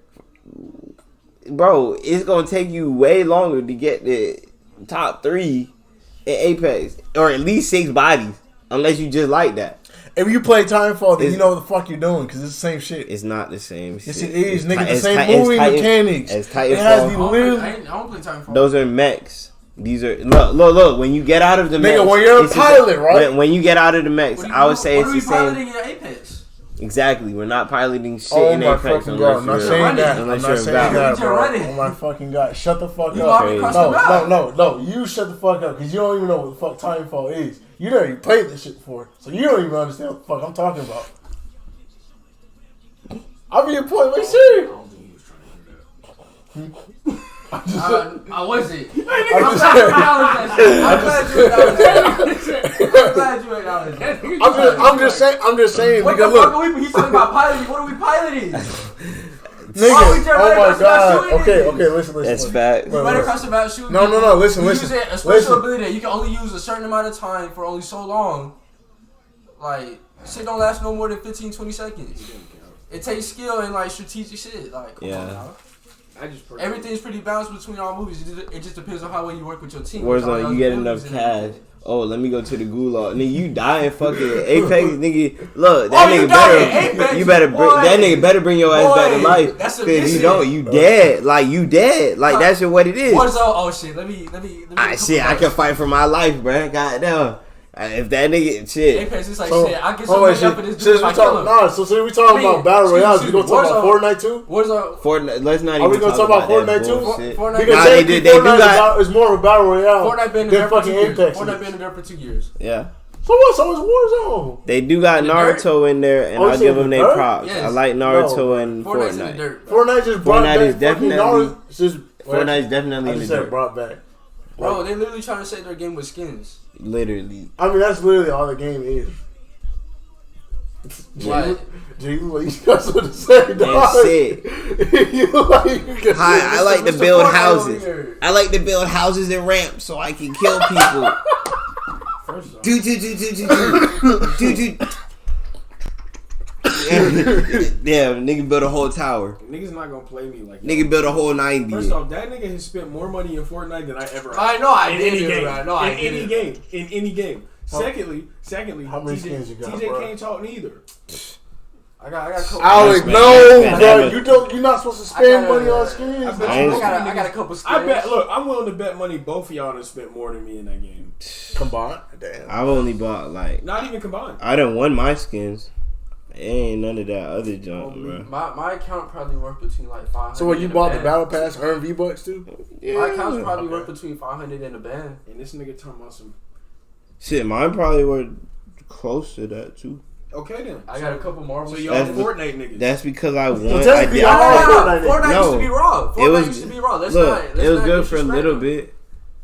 Bro, it's gonna take you way longer to get the top 3 in Apex, or at least 6 bodies, unless you just like that. If you play Timefall, then you know what the fuck you're doing, because it's the same shit. It's not the same shit. Yes, it is, nigga. The same moving mechanics. As I Titanfall. don't play Titanfall. Those are mechs. These are look. When you get out of the mechs, nigga, when you're a pilot, right? When you get out of the mechs, I would say it's the same. What are we piloting in Apex? Exactly, we're not piloting shit in Apex I'm not saying that. I'm not saying that, bro. Running. Oh my fucking god! Shut the fuck You up. No. You shut the fuck up, because you don't even know what the fuck Timefall is. You never even played this shit before, so you don't even understand what the fuck I'm talking about. I'll be a point. Wait, serious. I wasn't. I'm glad you acknowledged that. I'm just saying. What Nigga, the fuck are we? He's talking about piloting. What are we piloting? Nigga, oh my god. Okay, listen. That's fact. You right across the map shooting. No, listen. You use a special ability that you can only use a certain amount of time for only so long. Like, shit don't last no more than 15-20 seconds. It takes skill and like strategic shit. Like, come on now. Everything's pretty balanced between all movies. It just depends on how well you work with your team. Warzone, you get enough cash. Oh, let me go to the gulag. Nigga, you die in fucking Apex, nigga. Look, that nigga better. You better bring that nigga better bring your ass back to life. Cause you don't, you dead. Like you dead. Like that's what it is. Warzone, oh shit. Let me. Shit, I can fight for my life, bruh. Goddamn. If that nigga shit. Apex is like shit. I get some money up for this dude. We talking about battle royales. We gonna talk about Fortnite too? Fortnite. Let's not even. Are we gonna talk about Fortnite too? Fortnite. Because they do got. It's more of a battle royale. Fortnite been there for 2 years. Fortnite been there for 2 years. Yeah. So what? So it's Warzone. They do got Naruto in there, and I'll give them their props. Yes. I like Naruto and Fortnite. Fortnite just brought back. Is definitely. Fortnite's definitely in the dirt. Brought back. Bro, they literally trying to say their game with skins. Literally. I mean, that's literally all the game is. What? You got something to say, dog. That's it. Hi, I like to build houses. I like to build houses and ramps so I can kill people. Do. Yeah, nigga built a whole tower. Niggas not gonna play me like that. Nigga built a whole 90. First off, that nigga has spent more money in Fortnite than I ever have. I know, in any game. Secondly, how many skins you got, TJ bro? can't talk neither. I got a couple. Alex, no, bro. You're not supposed to spend money on skins. I got a couple skins. I bet. Look, I'm willing to bet money both of y'all done spent more than me in that game. Combined? Damn. I've only bought like. Not even combined. I done won my skins. Ain't none of that other junk, bro. My account probably worth between like 500. So when you bought the battle pass, earn V-Bucks too? Yeah. My account's probably worth between 500 and a band. And this nigga talking about some. Shit, mine probably were close to that too. Okay then. I got a couple Marvel. So y'all Fortnite niggas. That's because I won. Fortnite used to be raw. Fortnite used to be raw. It was good for a little bit.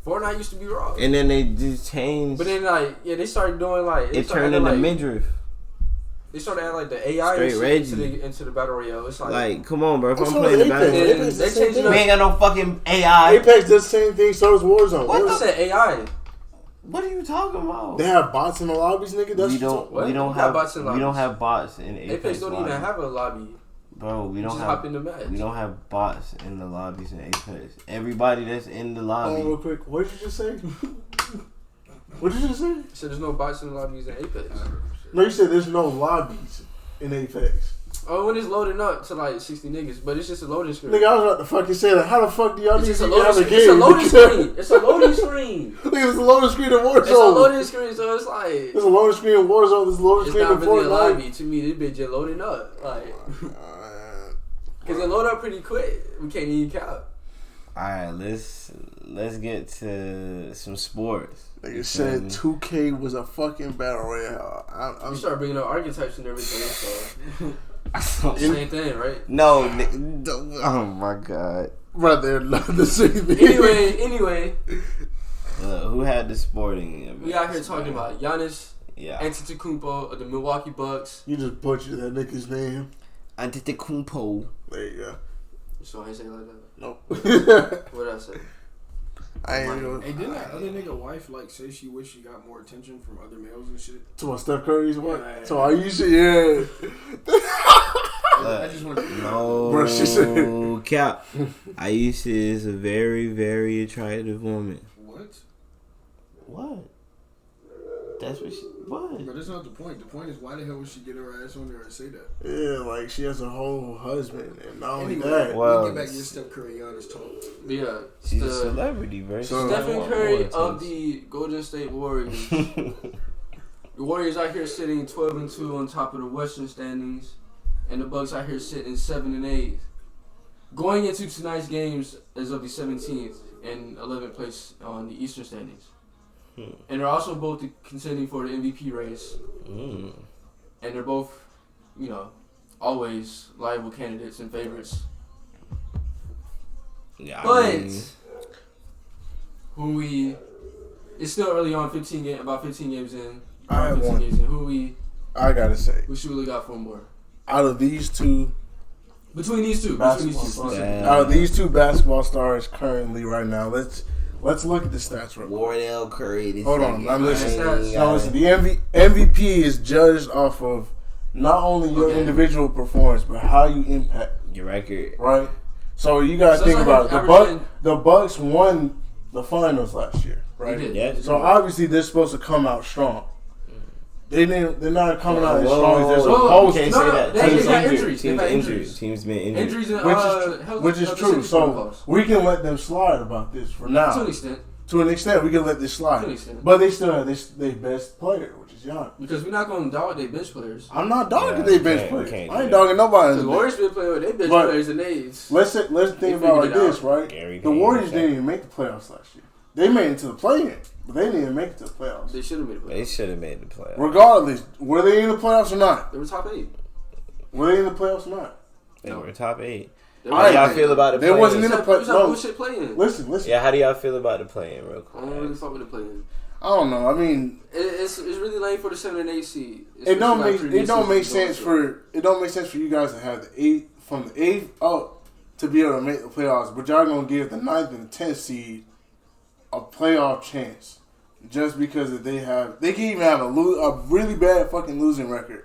Fortnite used to be raw. And then they just changed. But then they started doing it turned into midriff. They started adding like the AI into the battle royale. It's like, come on, bro. If I'm playing the battle royale, we ain't got no fucking AI. Apex does the same thing. So does Warzone. What? I said AI. What are you talking about? They have bots in the lobbies, nigga. We don't have bots in Apex. Apex don't even have a lobby. Bro, we don't hop in the match. We don't have bots in the lobbies in Apex. Everybody that's in the lobby. Real quick, what did you just say? What did you just say? You said there's no bots in the lobbies in Apex. No, you said there's no lobbies in Apex. Oh, when it's loading up to like 60 niggas, but it's just a loading screen. Nigga, I was about to fucking say that. How the fuck do y'all need to have a game? It's a loading screen. It's a loading screen. Nigga, it's a loading screen in Warzone. It's a loading screen, so it's like... There's a loading screen in Warzone. There's a loading screen in Fortnite. It's not really a lobby. To me, this bitch just loading up. Like... Because it load up pretty quick. We can't even count. Alright, let's get to some sports. Nigga said 2K was a fucking battle royale. You start bringing up archetypes and everything, so... Same thing, right? No, oh my god. Brother, not the same thing. Anyway. Who had the sporting? We out here talking about Giannis, Antetokounmpo of the Milwaukee Bucks. You just butchered that nigga's name. Antetokounmpo. There you go. So I ain't say it like that? Nope. What did I say? I ain't know. Hey, didn't that other nigga wife like say she wish she got more attention from other males and shit? To what, Steph Curry's wife? Yeah. So are you yeah. I just want to No, Bro, she said- cap. Aisha is a very, very attractive woman. What? What? That's what she. What? But that's not the point. The point is, why the hell would she get her ass on there and say that? Yeah, like she has a whole husband, and not only Anyway, that. Well, we'll get back to your Steph Curry Giannis talk. Yeah, She's a the celebrity, bro. Stephen Curry of the Golden State Warriors. The Warriors out here sitting 12-2 on top of the Western standings, and the Bucks out here sitting 7-8. Going into tonight's games as of the 17th and 11th place on the Eastern standings. And they're also both contending for the MVP race. And they're both, always liable candidates and favorites. Yeah, But it's still early on, about 15 games in. I have 15 one. games in. I gotta say, Who should really got for more? out of these two Between these two. basketball stars, Damn. out of these two basketball stars currently right now, let's look at the stats real quick. Wardell Curry. This Hold on, nigga. now listen. I ain't Now listen, got the MVP is judged off of not only your individual performance, but how you impact, your record. right? So you gotta So think it's about like it. averaging- The Bucks won the finals last year, right? They did. Yeah. So obviously they're supposed to come out strong. They're not coming out as Whoa, strong as they're whoa, supposed can't to. say No, that. they Team's got injured. injuries. Team's They've had injured. injuries. Team's been injured. Injuries and Which is true. So we can let them slide about this for to an now. extent. To an extent, we can let this To slide. an extent. But they still have their best player, which is Giannis. Because we're not going to dog their bench players. I'm not dogging Yeah, their bench we players. can't I ain't do that. dogging nobody. The Warriors been playing with their bench But- players and AIDS. Let's think They about it figured like it this, out. right? Gary The Payton, Warriors Shaq. didn't even make the playoffs last year. They made it to the play-in, but they didn't even make it to the playoffs. They should have made it. They should have made the playoffs. Regardless, were they in the playoffs or not? They were top 8. Were they in the playoffs or not? They were top 8. They How Alright, do y'all feel about the they wasn't play-in? in the play. It was a No, bullshit playing. listen. Yeah, how do y'all feel about the play-in, real I don't really quick? fuck with the play-in. I don't know. I mean, It's really lame for the 7 and 8 seed. it don't make Especially sense for you guys to have the 8 from the 8th up to be able to make the playoffs, but y'all gonna give the 9th and the 10th seed a playoff chance just because they can even have a really bad fucking losing record,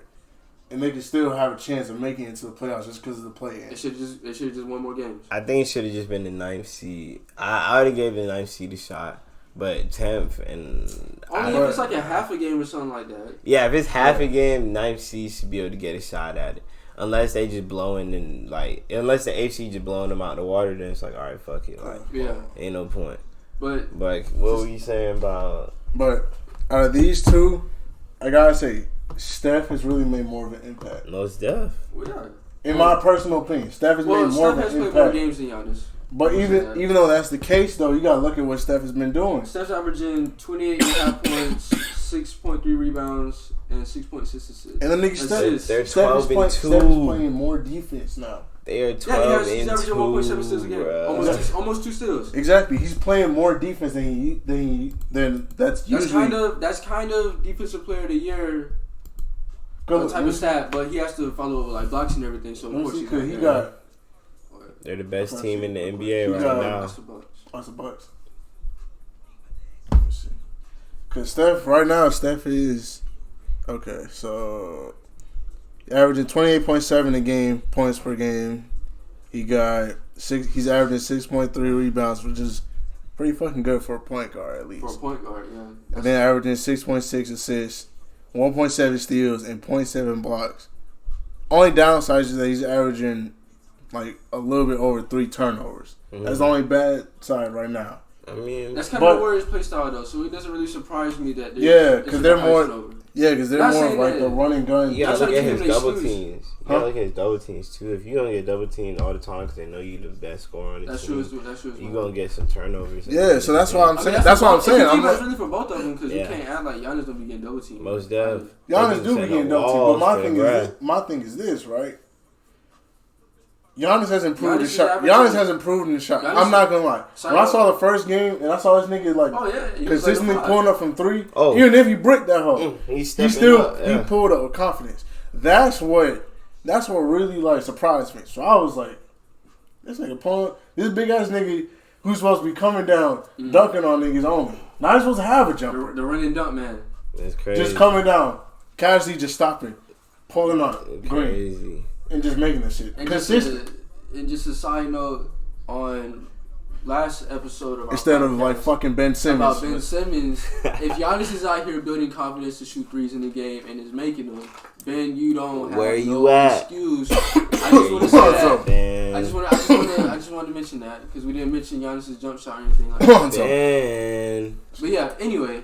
and they can still have a chance of making it to the playoffs just because of the play-in. They should just won more games. I think it should have just been the 9th seed. I already gave the 9th seed a shot, but 10th and... Only if it's like a half a game or something like that. Yeah, if it's half a game, 9th seed should be able to get a shot at it. Unless they just blowing and unless the 8th seed just blowing them out the water, then it's like, alright, fuck it. Like, Yeah. ain't no point. But What were you saying about... But out of these two, I gotta say, Steph has really made more of an impact. Most def. yeah. In my personal opinion, Steph has made more Steph of has an played more impact. games than Giannis. But even though that's the case, though, you gotta look at what Steph has been doing. Steph's averaging 28.5 points, 6.3 rebounds, and 6.6 assists. And the nigga Assists. They're Steph is 12 and 2. playing more defense now. They are Yeah, 12 he's and averaging 2. 1.7 steals a game. bruh. Almost 2 steals. Exactly, he's playing more defense than that's usually. That's kind of defensive player of the year type of stat, but he has to follow like blocks and everything. So of course he's He not got there. They're the best team in the NBA He right got- now. That's the Bucks. lots of bucks. Let's see. Cause Steph is okay. So averaging 28.7 a game points per game. He's averaging 6.3 rebounds, which is pretty fucking good for a point guard at least. For a point guard, yeah. And then averaging 6.6 assists, 1.7 steals, and 0.7 blocks. Only downside is that he's averaging like a little bit over 3 turnovers. Mm-hmm. That's the only bad side right now. I mean, That's kind of the Warriors' play style, though, so it doesn't really surprise me that Because they're more turnover. because they're Not more of saying like that- the running gun. you gotta That's look at what his they double choose. teams. You Huh? gotta look at his double teams too. If you gonna get double teamed all the time because they know you the best scorer on the That's team, true. That's true. you gonna get some turnovers. Yeah, so that's why I'm I mean, saying. That's what I'm saying. I'm That's like, really for both of them because Yeah. you can't act like Giannis don't be getting double teamed. Most def. Giannis do be Setting getting up double teamed, but walls my for thing the is grab. my thing is this, right? Giannis has improved Giannis his is shot. averaging- Giannis has improved in the shot. Giannis- I'm not gonna lie. When I saw the first game and I saw this nigga like Oh yeah, he was consistently like a pulling up from 3, Oh. even if he bricked that hole, He's he stepping still up. Yeah. he pulled up with confidence. That's what really like surprised me. So I was like, this nigga pulling, this big ass nigga who's supposed to be coming down, dunking on niggas only. Not supposed to have a jumper. The running dunk man. That's crazy. Just coming down, casually just stopping, pulling up, crazy, and just making the shit consistent. And just a side note on last episode of instead of like fucking Ben Simmons. About Ben Simmons, if Giannis is out here building confidence to shoot threes in the game and is making them, Ben, you don't have no excuse. I just want to say that. I just want to mention that because we didn't mention Giannis's jump shot or anything like that. Ben. But yeah, anyway.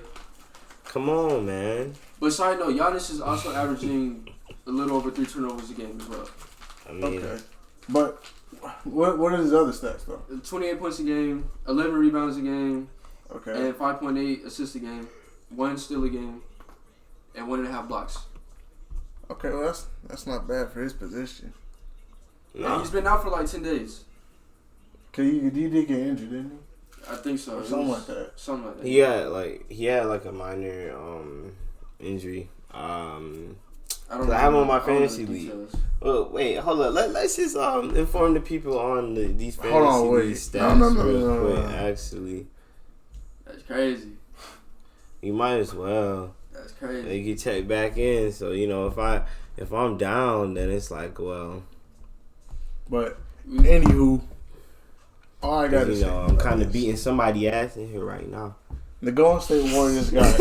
Come on, man. But side note, Giannis is also averaging a little over 3 turnovers a game as well. I mean, okay. But what are his other stats though? 28 points a game, 11 rebounds a game, okay, and 5.8 assists a game, 1 steal a game, and 1.5 blocks. Okay, well that's not bad for his position. No. And he's been out for like 10 days. Cause he did get injured, didn't he? I think so. Or something like that. Something like that. He had like a minor injury. I have him on my fantasy league. Well, wait, hold up. Let's just inform the people on these fantasy league stats real quick. Actually, that's crazy. You might as well. That's crazy. They get checked back in, so if I'm down, then it's like, well. But anywho, all I gotta say, I'm kind of beating somebody's ass in here right now. The Golden State Warriors got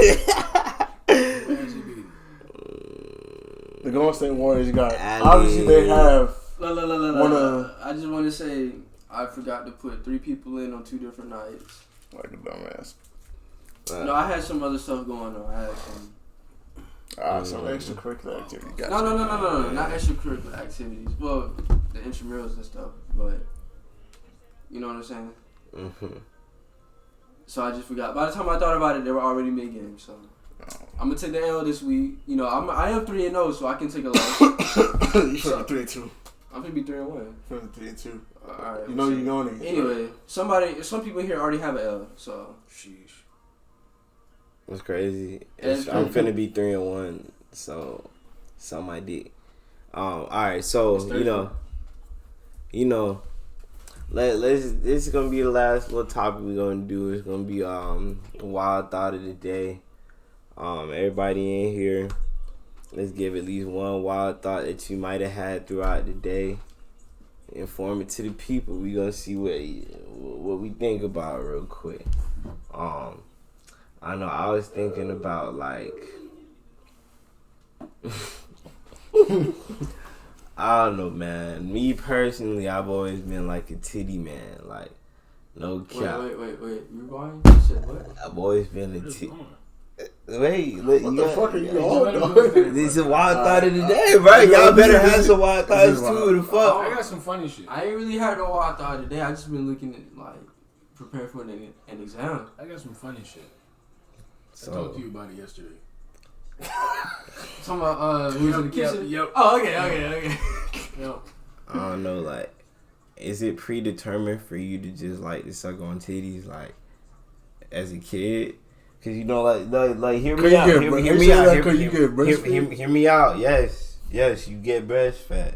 The Golden State Warriors got obviously they have I just want to say I forgot to put 3 people in on 2 different nights. Like a dumbass. No, I had some other stuff going on. I had some extracurricular activity. No, not extracurricular activities. Well, the intramurals and stuff, but you know what I'm saying. Mm-hmm. So I just forgot. By the time I thought about it, they were already mid game. So I'm gonna take the L this week. You know, I am 3-0, so I can take a loss. You should 3-2. I'm gonna be 3-1. 3-2. All right. You know you're going to. Anyway, some people here already have an L. So sheesh. That's crazy. I'm finna be 3-1, so my dick. All right, so you know, this is gonna be the last little topic we're gonna do. It's gonna be wild thought of the day. Everybody in here, let's give at least one wild thought that you might have had throughout the day. Inform it to the people. We gonna see what we think about real quick. I know I was thinking about like I don't know, man. Me personally, I've always been like a titty man, like no cap. Wait. You going? You said what? I've always been a titty. Wait, look, what the fuck are you on? This is a wild thought of the day, right? Y'all better have some wild thoughts too. The fuck? I got some funny shit. I ain't really had no wild thought of the day. I just been looking at like prepare for an exam. I got some funny shit. I talked to you about it yesterday. Talking about who's in the kitchen? Yep. Oh, okay. Yep. I don't know, like, is it predetermined for you to just like to suck on titties like as a kid? Cause you know, like hear me out. Hear me out. Yes, you get breastfed,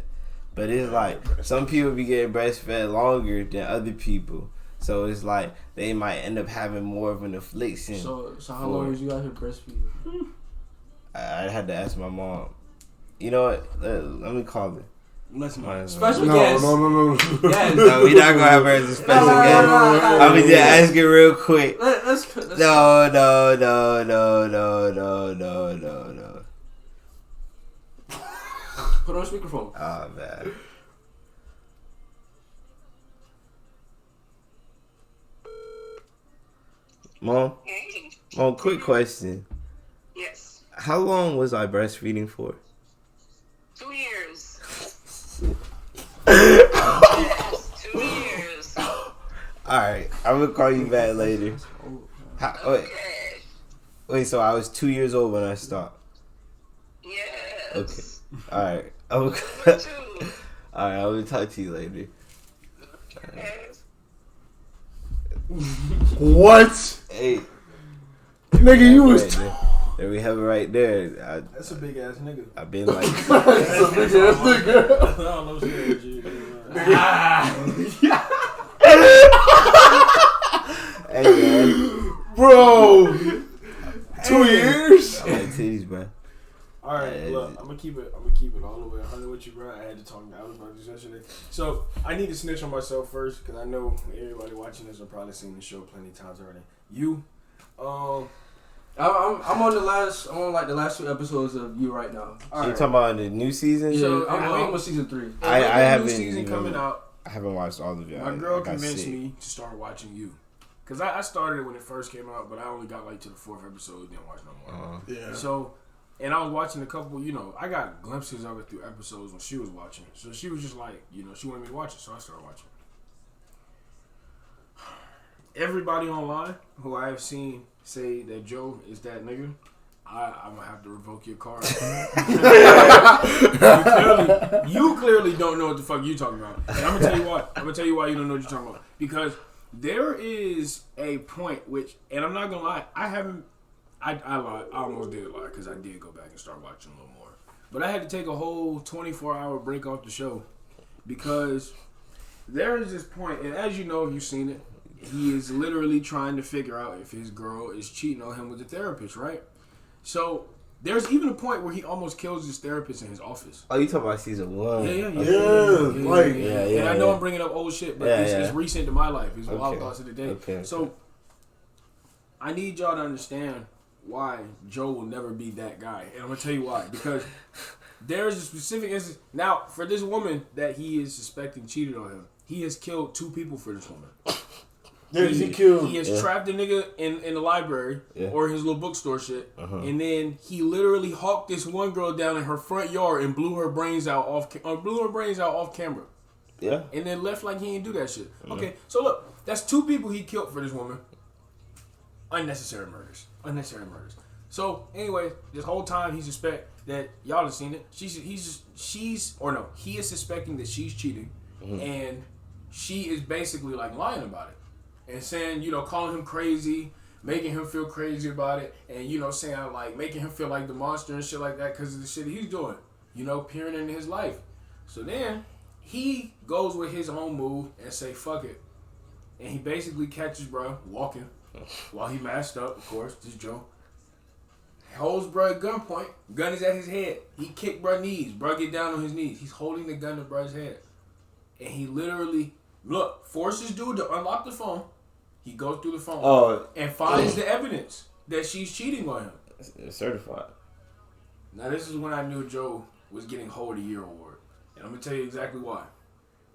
but it's like some people be getting breastfed longer than other people. So it's like they might end up having more of an affliction. So how long was you out here breastfeeding? I had to ask my mom. You know what? Let me call her. Special guest. No. Yes. No, we not gonna have her as a special guest. I'm gonna just ask her real quick. Let's No. Put on speakerphone. Oh man. Mom, quick question. Yes. How long was I breastfeeding for? 2 years. Yes, 2 years. Alright, I'm gonna call you back later. Wait, so I was 2 years old when I stopped? Yes. Okay. Alright. Alright, I will talk to you later. Yes. What? Hey. Nigga, you was... There we have it right there. That's a big ass nigga. I've been like... That's a big ass nigga. I don't know shit. Hey, man. Bro. 2 years? I like titties, bro. All right, look, I'm gonna keep it all the way 100 with you, bro. I had to talk to Alex about this yesterday. So I need to snitch on myself first because I know everybody watching this have probably seen the show plenty of times already. I'm on the last 2 episodes of You right now. So you talking about the new season? Yeah, So, I'm on season 3. I haven't new season even, coming out. I haven't watched all of it. My girl convinced me to start watching You. Because I started it when it first came out, but I only got like to the 4th episode, didn't watch no more. Yeah. So, and I was watching a couple, I got glimpses of it through episodes when she was watching. So she was just like, she wanted me to watch it, so I started watching. Everybody online who I have seen say that Joe is that nigga, I'm going to have to revoke your card. you clearly don't know what the fuck you talking about. And I'm going to tell you why. I'm going to tell you why you don't know what you're talking about. Because there is a point which, and I'm not going to lie, I lied. I almost did lie because I did go back and start watching a little more. But I had to take a whole 24-hour break off the show because there is this point, and as you know, if you've seen it, he is literally trying to figure out if his girl is cheating on him with the therapist, right? So there's even a point where he almost kills his therapist in his office. Oh, you talking about season 1? Yeah. And I know I'm bringing up old shit, but it's recent to my life. It's wild thoughts of the day. Okay. So I need y'all to understand why Joe will never be that guy. And I'm going to tell you why. Because there's a specific instance. Now, for this woman that he is suspecting cheated on him, he has killed 2 people for this woman. He has trapped a nigga in the library or his little bookstore shit, and then he literally hawked this one girl down in her front yard and blew her brains out off camera. Yeah. And then left like he didn't do that shit. Okay, so look, that's 2 people he killed for this woman. Unnecessary murders. So anyway, this whole time he suspect that y'all have seen it. He is suspecting that she's cheating, and she is basically like lying about it. And saying, calling him crazy, making him feel crazy about it, and, saying, like, making him feel like the monster and shit like that because of the shit he's doing, peering into his life. So then, he goes with his own move and say, fuck it. And he basically catches bro walking while he masked up, of course, this Joe. Holds bro at gunpoint, gun is at his head. He kicked bro knees, bro get down on his knees. He's holding the gun to bro's head. And he literally, forces dude to unlock the phone. He goes through the phone and finds the evidence that she's cheating on him. It's certified. Now, this is when I knew Joe was getting Hoe of the Year award. And I'm going to tell you exactly why.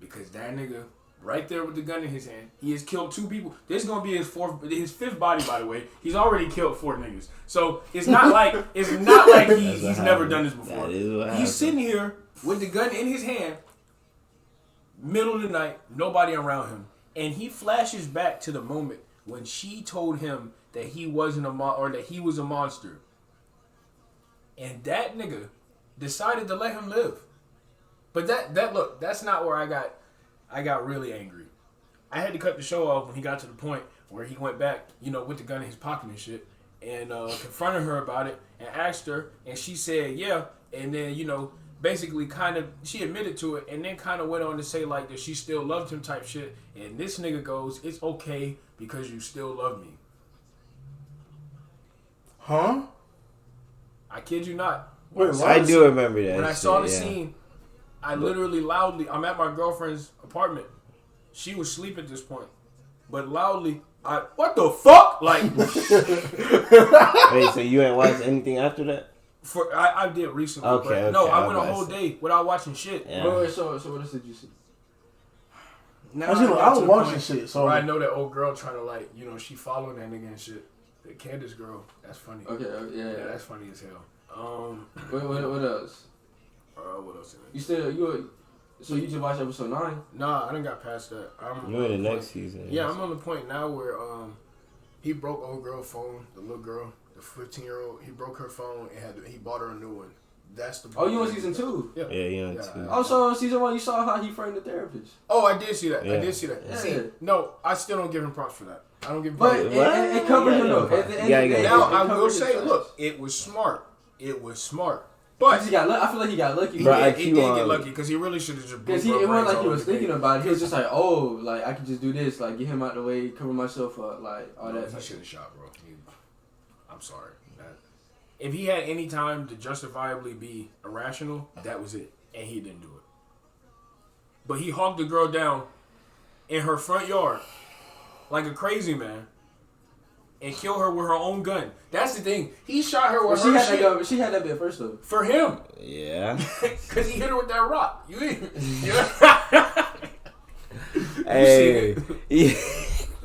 Because that nigga, right there with the gun in his hand, he has killed 2 people. This is going to be his 5th body, by the way. He's already killed 4 niggas. So, it's not like he's never done this before. He's sitting here with the gun in his hand, middle of the night, nobody around him. And he flashes back to the moment when she told him that he wasn't that he was a monster. And that nigga decided to let him live. But that's not where I got really angry. I had to cut the show off when he got to the point where he went back, with the gun in his pocket and shit, and confronted her about it and asked her, and she said, yeah, and then, basically she admitted to it and then kind of went on to say like that she still loved him type shit, and this nigga goes, it's okay because you still love me. Huh? I kid you not. Wait, I do remember that. When I saw the scene, I literally loudly, I'm at my girlfriend's apartment. She was asleep at this point, but loudly, what the fuck? Like, wait, so you ain't watched anything after that? I did recently. Okay, but no, I went a whole day without watching shit. Yeah. Wait, so what else did you see? Now I was watching shit, so I know that old girl trying to she following that nigga and shit. The Candace girl, that's funny. Okay, yeah, that's funny as hell. What else? What else? So you just watched episode 9? Nah, I done got past that. You're in the next season. Yeah, I'm on the point now where he broke old girl's phone, the little girl. The 15-year-old, he broke her phone and he bought her a new one. That's the. Oh, you on season 2? Yeah, you on 2. Also, season 1, you saw how he framed the therapist. Oh, I did see that. Yeah. Yeah. See, no, I still don't give him props for that. I don't give him props. But it covered him though. Now I will say, look, it was smart. But he got I feel like he got lucky. he Bro, did get lucky because he really should have just. Because it wasn't like he was thinking about it. He was just like, oh, like I could just do this, like get him out the way, cover myself up, like all that. He should have shot, bro. I'm sorry. If he had any time to justifiably be irrational, that was it, and he didn't do it. But he hogged the girl down in her front yard like a crazy man and killed her with her own gun. That's the thing. He shot her with her shit. That gun, she had that bit first though. For him. Yeah. Because he hit her with that rock. You Hey.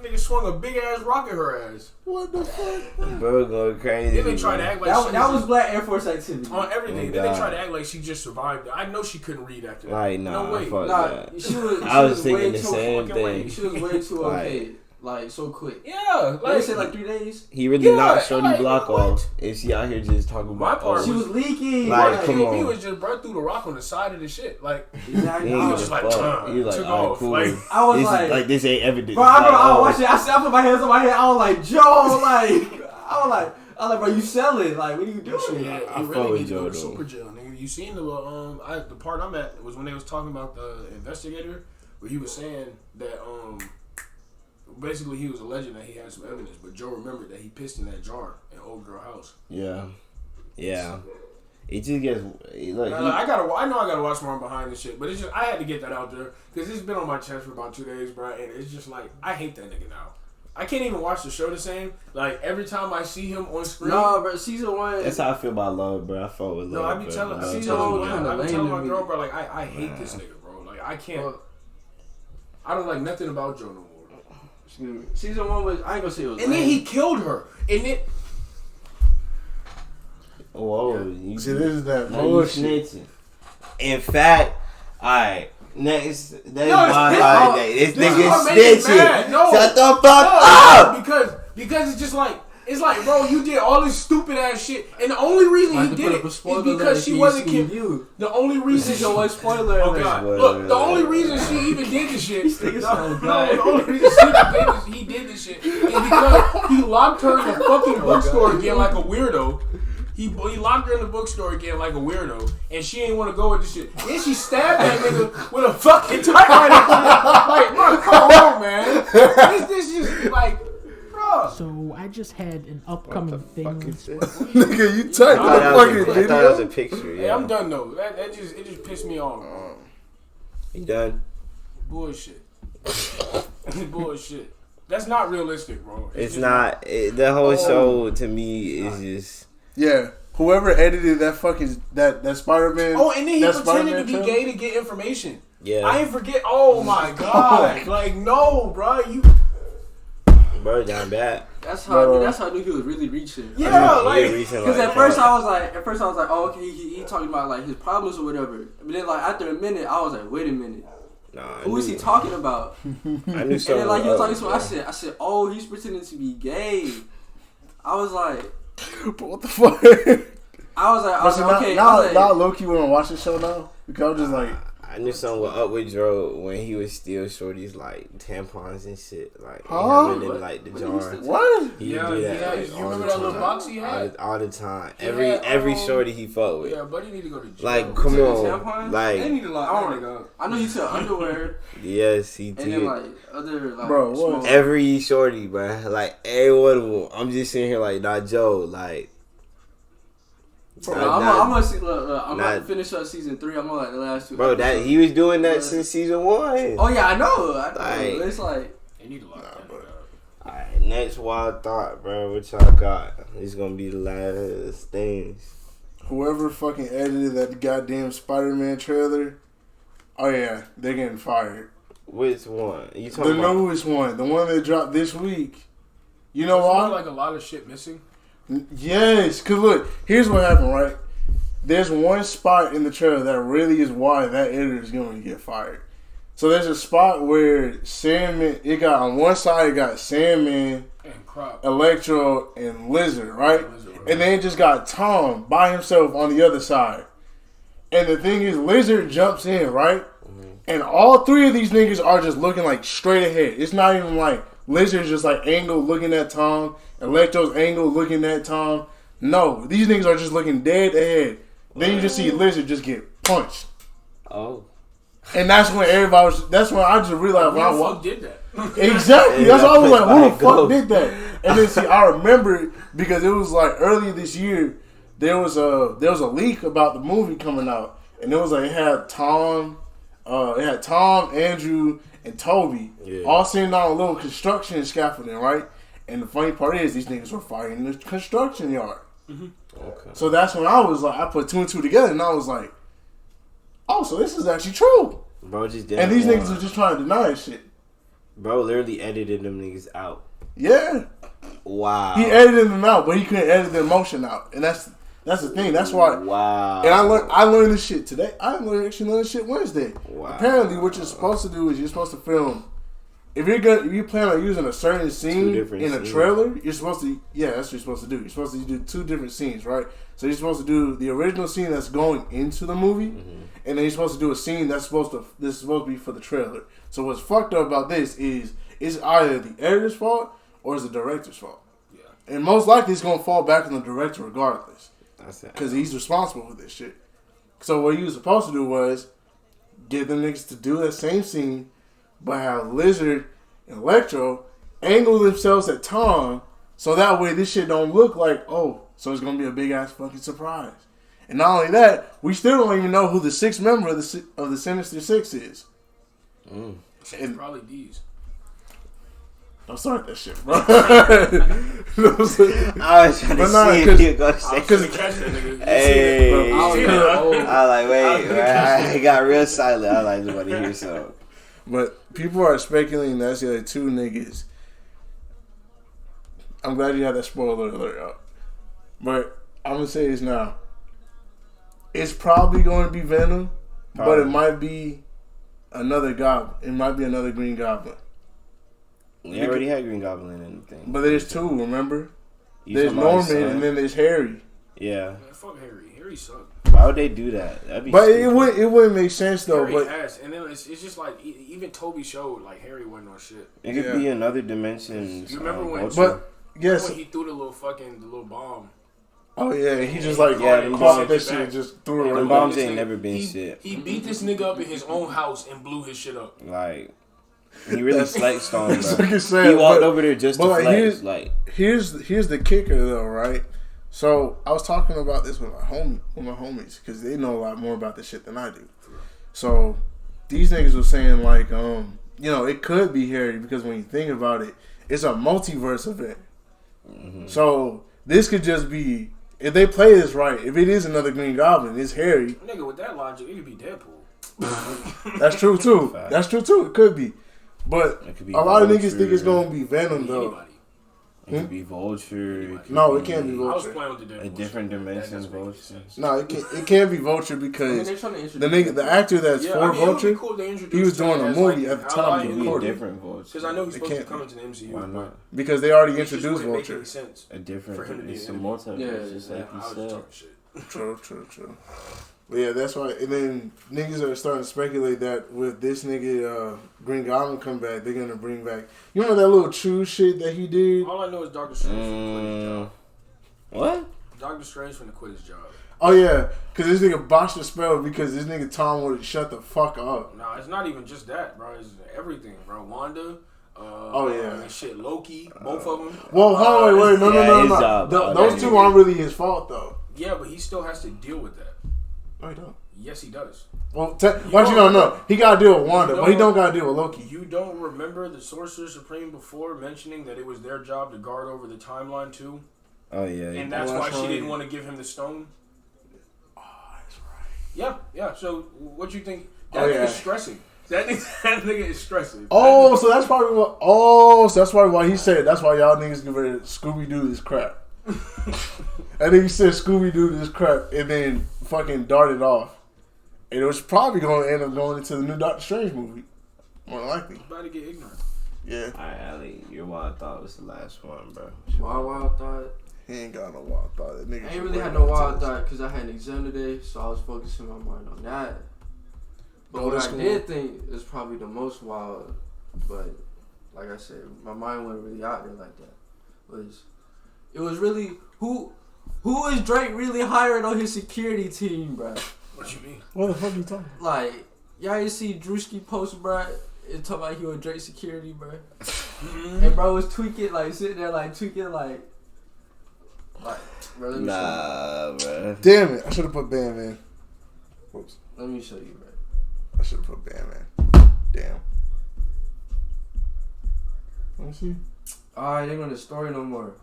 Nigga swung a big ass rock at her ass. What the fuck? Bro, going crazy. Then they tried to act like that was Black Air Force activity. On everything. Oh, then they tried to act like she just survived it. I know she couldn't read after that. Like, nah, no way. fuck Nah, that. she was I was way thinking the too same fucking thing. She was way too okay. Like, so quick. Yeah. Like, they said like 3 days. He really knocked Shorty like, block what? off. And she out here just talking about part She was leaking. Like, come He on. was just brought through the rock on the side of the shit. Like, Exactly. He was was just like, like, he was like, took all right, off. cool. Like, I was this like, is, like, this ain't evidence. bro, I Like, watched it. I put my hands on my head. I was like, Joe, like, I was like, bro, you selling? Like, what are you doing? yeah, I he fuck really with needs to go Joe, to though. super jail, nigga. You seen the part I'm at was when they was talking about the investigator, where he was saying that basically he was alleging that he had some evidence, but Joe remembered that he pissed in that jar in old girl house. Yeah. Yeah. It just gets, look, Now, I know I gotta watch more behind this shit, but it's just I had to get that out there because it's been on my chest for about 2 days, bro, and it's just like I hate that nigga now. I can't even watch the show the same. Like every time I see him on screen, No, bro, season 1. that's how I feel about love, bro. I fuck with love. no, I be bro. telling, Love season one was kinda I be lame telling to my me. girl, bro, like I hate this nigga, bro. Like I can't. I don't like nothing about Joe no more. Season 1 was, I ain't gonna say it was And then lame. he killed her, and then Whoa, you, See, this is that now you bullshit. snitching. In fact, alright, next, that's No, my it's- holiday. This this is nigga what makes me mad. snitching. No. Shut the fuck up! because it's just like. It's like, bro, you did all this stupid ass shit, and the only reason Like he to did put it up a is spoiler alert because if she you wasn't seen killed. you. The only reason This is your one spoiler Oh alert. god! Spoiler Look, the alert. only reason she even did this shit. niggas sound No, bad. the only reason he did this shit is because he locked her in the fucking bookstore again like a weirdo. He locked her in the bookstore again like a weirdo, and she ain't want to go with this shit. Then she stabbed that nigga with a fucking typewriter. Like, bro, come on, man. This just like, bro. So I just had an upcoming thing. Nigga, you typed I that thought fucking I thought it was a video? picture, Hey, yeah. I'm done though. It just pissed me off. You done? Bullshit. Bullshit. That's not realistic, bro. It's just not, the whole show to me is just, Yeah. Whoever edited that fucking that Spider-Man. Oh, and then he that pretended to Spider-Man be trailer? gay to get information. yeah. I ain't forget. Oh my god! Like no, bro. You Bro, down bad. That's Bro. how I knew he was really reaching. yeah, He like reaching Because like at first that. I was like, oh, okay, he talking about like his problems or whatever. But then like after a minute, I was like, wait a minute, Nah, who is he talking about? I knew And something then like he was talking was to up, me, I said, oh, he's pretending to be gay. I was like, But what the fuck? okay. Now low-key when I watch the show now, because I'm just like, I knew something was up with Dro when he was still Shorty's like tampons and shit, like Huh? having in like the jar. what? He Yeah, would do he that had- like, you all remember the that little time. box he had? All the time. He Every had, shorty he fucked with. yeah, buddy need to go to jail. Like, come Tampons? on, They like need to lock that nigga up. I know you said underwear yes, he and did. then like other like Bro, what? small- Every shorty, bro, like every one of them. I'm just sitting here like, nah, Joe, like. Bro, not- I'm gonna see. Look, I'm not- gonna finish up season 3. I'm on like the last 2. Bro, that he was doing that since season 1. Oh yeah, I know. Like- It's like They need to lock that nigga up. Alright, next wild thought, bro. What y'all got? It's gonna be the last things. Whoever fucking edited that goddamn Spider-Man trailer, oh yeah, they're getting fired. Which one? You The talking about? newest one, the one that dropped this week. You know Wasn't there, why? like a lot of shit missing. Yes, cause look, here's what happened, right? There's one spot in the trailer that really is why that editor is going to get fired. So there's a spot where Sandman, it got on one side, it got Sandman, And crop. Electro, and Lizard, right? And then it just got Tom by himself on the other side. And the thing is, Lizard jumps in, right? And all three of these niggas are just looking like straight ahead. It's not even like Lizard's just like angled looking at Tom. Electro's angled looking at Tom. No, these niggas are just looking dead ahead. Then you just see Lizard just get punched. Oh. And that's when everybody was. That's when I just realized when I Who the fuck walked. did that? Exactly. Yeah, That's why I was like, who the like, fuck go. did that? And then see, I remember it because it was like earlier this year. There was a leak about the movie coming out, and it was like it had Tom, Andrew, and Toby all sitting on a little construction scaffolding, right? And the funny part is these niggas were fighting in the construction yard. Okay. So that's when I was like, I put two and two together, and I was like, oh, so this is actually true. Bro just did. And these niggas are just trying to deny that shit. Bro literally edited them niggas out. Yeah. Wow. He edited them out, but he couldn't edit the emotion out. And that's the thing. That's why. Wow. And I learned this shit today. I learned this shit Wednesday. Wow. Apparently, what you're supposed to do is you're supposed to film. If you plan on using a certain scene in a trailer, you're supposed to. Yeah, that's what you're supposed to do. You're supposed to do two different scenes, right? So you're supposed to do the original scene that's going into the movie, and then you're supposed to do a scene that's supposed to be for the trailer. So what's fucked up about this is it's either the editor's fault or it's the director's fault. Yeah. And most likely it's gonna fall back on the director regardless, because he's responsible for this shit. So what you were supposed to do was get them niggas to do that same scene, but have Lizard and Electro angle themselves at Tom, so that way this shit don't look like, oh, so it's gonna be a big ass fucking surprise. And not only that, we still don't even know who the sixth member of the Sinister Six is. And probably D's. Don't start that shit, bro. I was trying to see if you go say. Hey, I like wait. I got real silent. I like nobody hear something. But people are speculating that's the other two niggas. I'm glad you had that spoiler alert up. But I'm gonna say this now. It's probably going to be Venom, but it might be another Goblin. It might be another Green Goblin. We already had Green Goblin in the thing. But there's two, remember? There's Norman and then there's Harry. Yeah. Man, fuck Harry. Harry sucked. Why would they do that? That'd be but stupid. it wouldn't make sense though. Harry but has, and then it's just like even Toby showed like Harry wasn't on shit. It could be another dimension. You remember when? But yes, when he threw the little bomb. Oh yeah, he just like them caught bombs- that shit and just threw it Them right bombs back. ain't never been shit. He beat this nigga up in his own house and blew his shit up. Like he really flexed on him. That's Bro. what you're saying, He walked but- over there just to but flex. Here's the kicker though, right? So I was talking about this with my homies because they know a lot more about this shit than I do. So these niggas were saying like, it could be Harry because when you think about it, it's a multiverse event. Mm-hmm. So this could just be, if they play this right, if it is another Green Goblin, it's Harry. Nigga, with that logic, it could be Deadpool. That's true too. That's true too. It could be, but a lot of niggas think it's gonna be Venom though. Anybody. It could be Vulture. No, it can't be I was Vulture. playing with the Deadpool. A different shit. dimension That doesn't make Vulture. sense. No, it can't be Vulture because they're trying to the introduce the actor that's Yeah, for I mean, it would Vulture, be cool if they introduced he was doing him a as, movie like, at the time ally he It could be a recorded. different Vulture. Because I know he's supposed to can't come into the MCU. Why not? Because they already It just introduced wouldn't make Vulture. any sense. A For him to different. be It's a an multiverse, Yeah, just Yeah, like I was you just said. talking shit. True. But yeah, that's why. And then niggas are starting to speculate that with this nigga Green Goblin come back, they're gonna bring back. You remember that little true shit that he did? All I know is Doctor Strange finna quit his job. What? Doctor Strange finna quit his job. Oh yeah, because this nigga botched the spell because this nigga Tom would shut the fuck up. Nah, it's not even just that, bro. It's everything, bro. Wanda. Yeah. Shit, Loki. Both of them. Well, hold on, wait, no. his job. Those two aren't really his fault though. Yeah, but he still has to deal with that. No, he don't. Yes, he does. Well, why you don't know? He got to deal with Wanda, but he don't got to deal with Loki. You don't remember the Sorcerer Supreme before mentioning that it was their job to guard over the timeline too? Oh yeah. And that's why she didn't want to give him the stone? Oh, that's right. Yeah. So, what you think? That nigga's stressing. That nigga is stressing. Oh, so that's probably what. Oh, so that's probably why he said. That's why y'all niggas get ready to Scooby Doo this crap. And then he said Scooby Doo this crap, and then fucking darted off. And it was probably going to end up going into the new Doctor Strange movie, more than likely. About to get ignorant. Yeah, Alright, Ali, your wild thought was the last one, bro. My wild thought. he ain't got no wild thought. That nigga I ain't really had no wild thought because I had an exam today, so I was focusing my mind on that. But Oh, what that's I cool. did think is probably the most wild, but like I said, my mind went really out there like that. It was really who Who is Drake really hiring on his security team, bro? What you mean? What the fuck are you talking? Like, y'all you see Drewski post, bro? It talk about he was Drake security, bro. And bro was tweaking, like sitting there, like tweaking, like, bro. Let me show bro. Damn it! I should have put Bandman. Whoops. you. Let me show you, bro. I should have put Bandman. Damn. Let me see. Alright, they gonna story no more.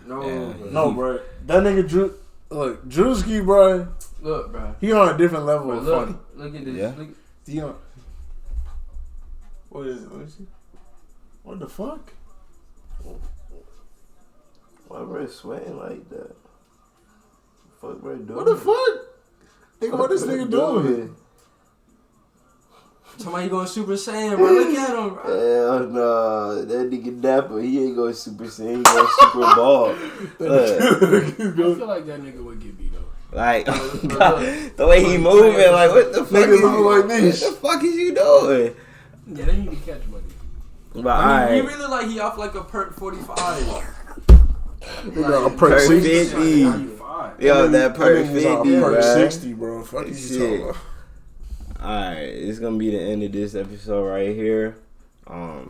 No, Yeah. bro. No, bro. That nigga Drew. Look, Drewski, bro. Look, bro. He on a different level Bro, of look, funny. look at this. Yeah. Look, He on. What is it? Let me see. What the fuck? Why bro sweating like that? Fuck bro doing? What the fuck? Nigga, what this nigga doing? somebody going Super Saiyan, bro. Look at him, bro. Hell no, that nigga Dapper, he ain't going Super Saiyan, he going Super Ball. I feel like that nigga would get beat up. Like, the way he moving, like, what the fuck Nigga is look you, like what this. the fuck is you doing? Yeah, they need to catch money. But I mean, he alright, really like he off like a perk 45. Nigga, a perk Perk 60. 50. 95. Yo, that perk That nigga's on 50, perk bruh. 60, bro. Fuck you Shit. talking about. Alright, it's gonna be the end of this episode right here. I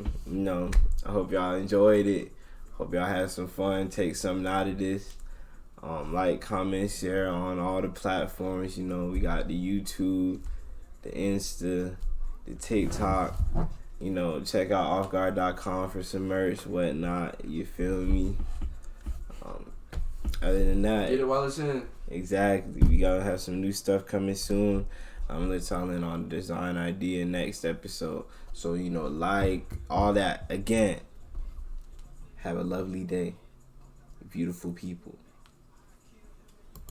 hope y'all enjoyed it. Hope y'all had some fun, take something out of this. Like, comment, share on all the platforms. You know, we got the YouTube, the Insta, the TikTok. You know, check out offguard.com for some merch, whatnot. You feel me? Other than that, Get it while it's in. exactly. We gotta have some new stuff coming soon. I'm gonna let y'all in on the design idea next episode. So, you know, like all that. Again, have a lovely day. Beautiful people.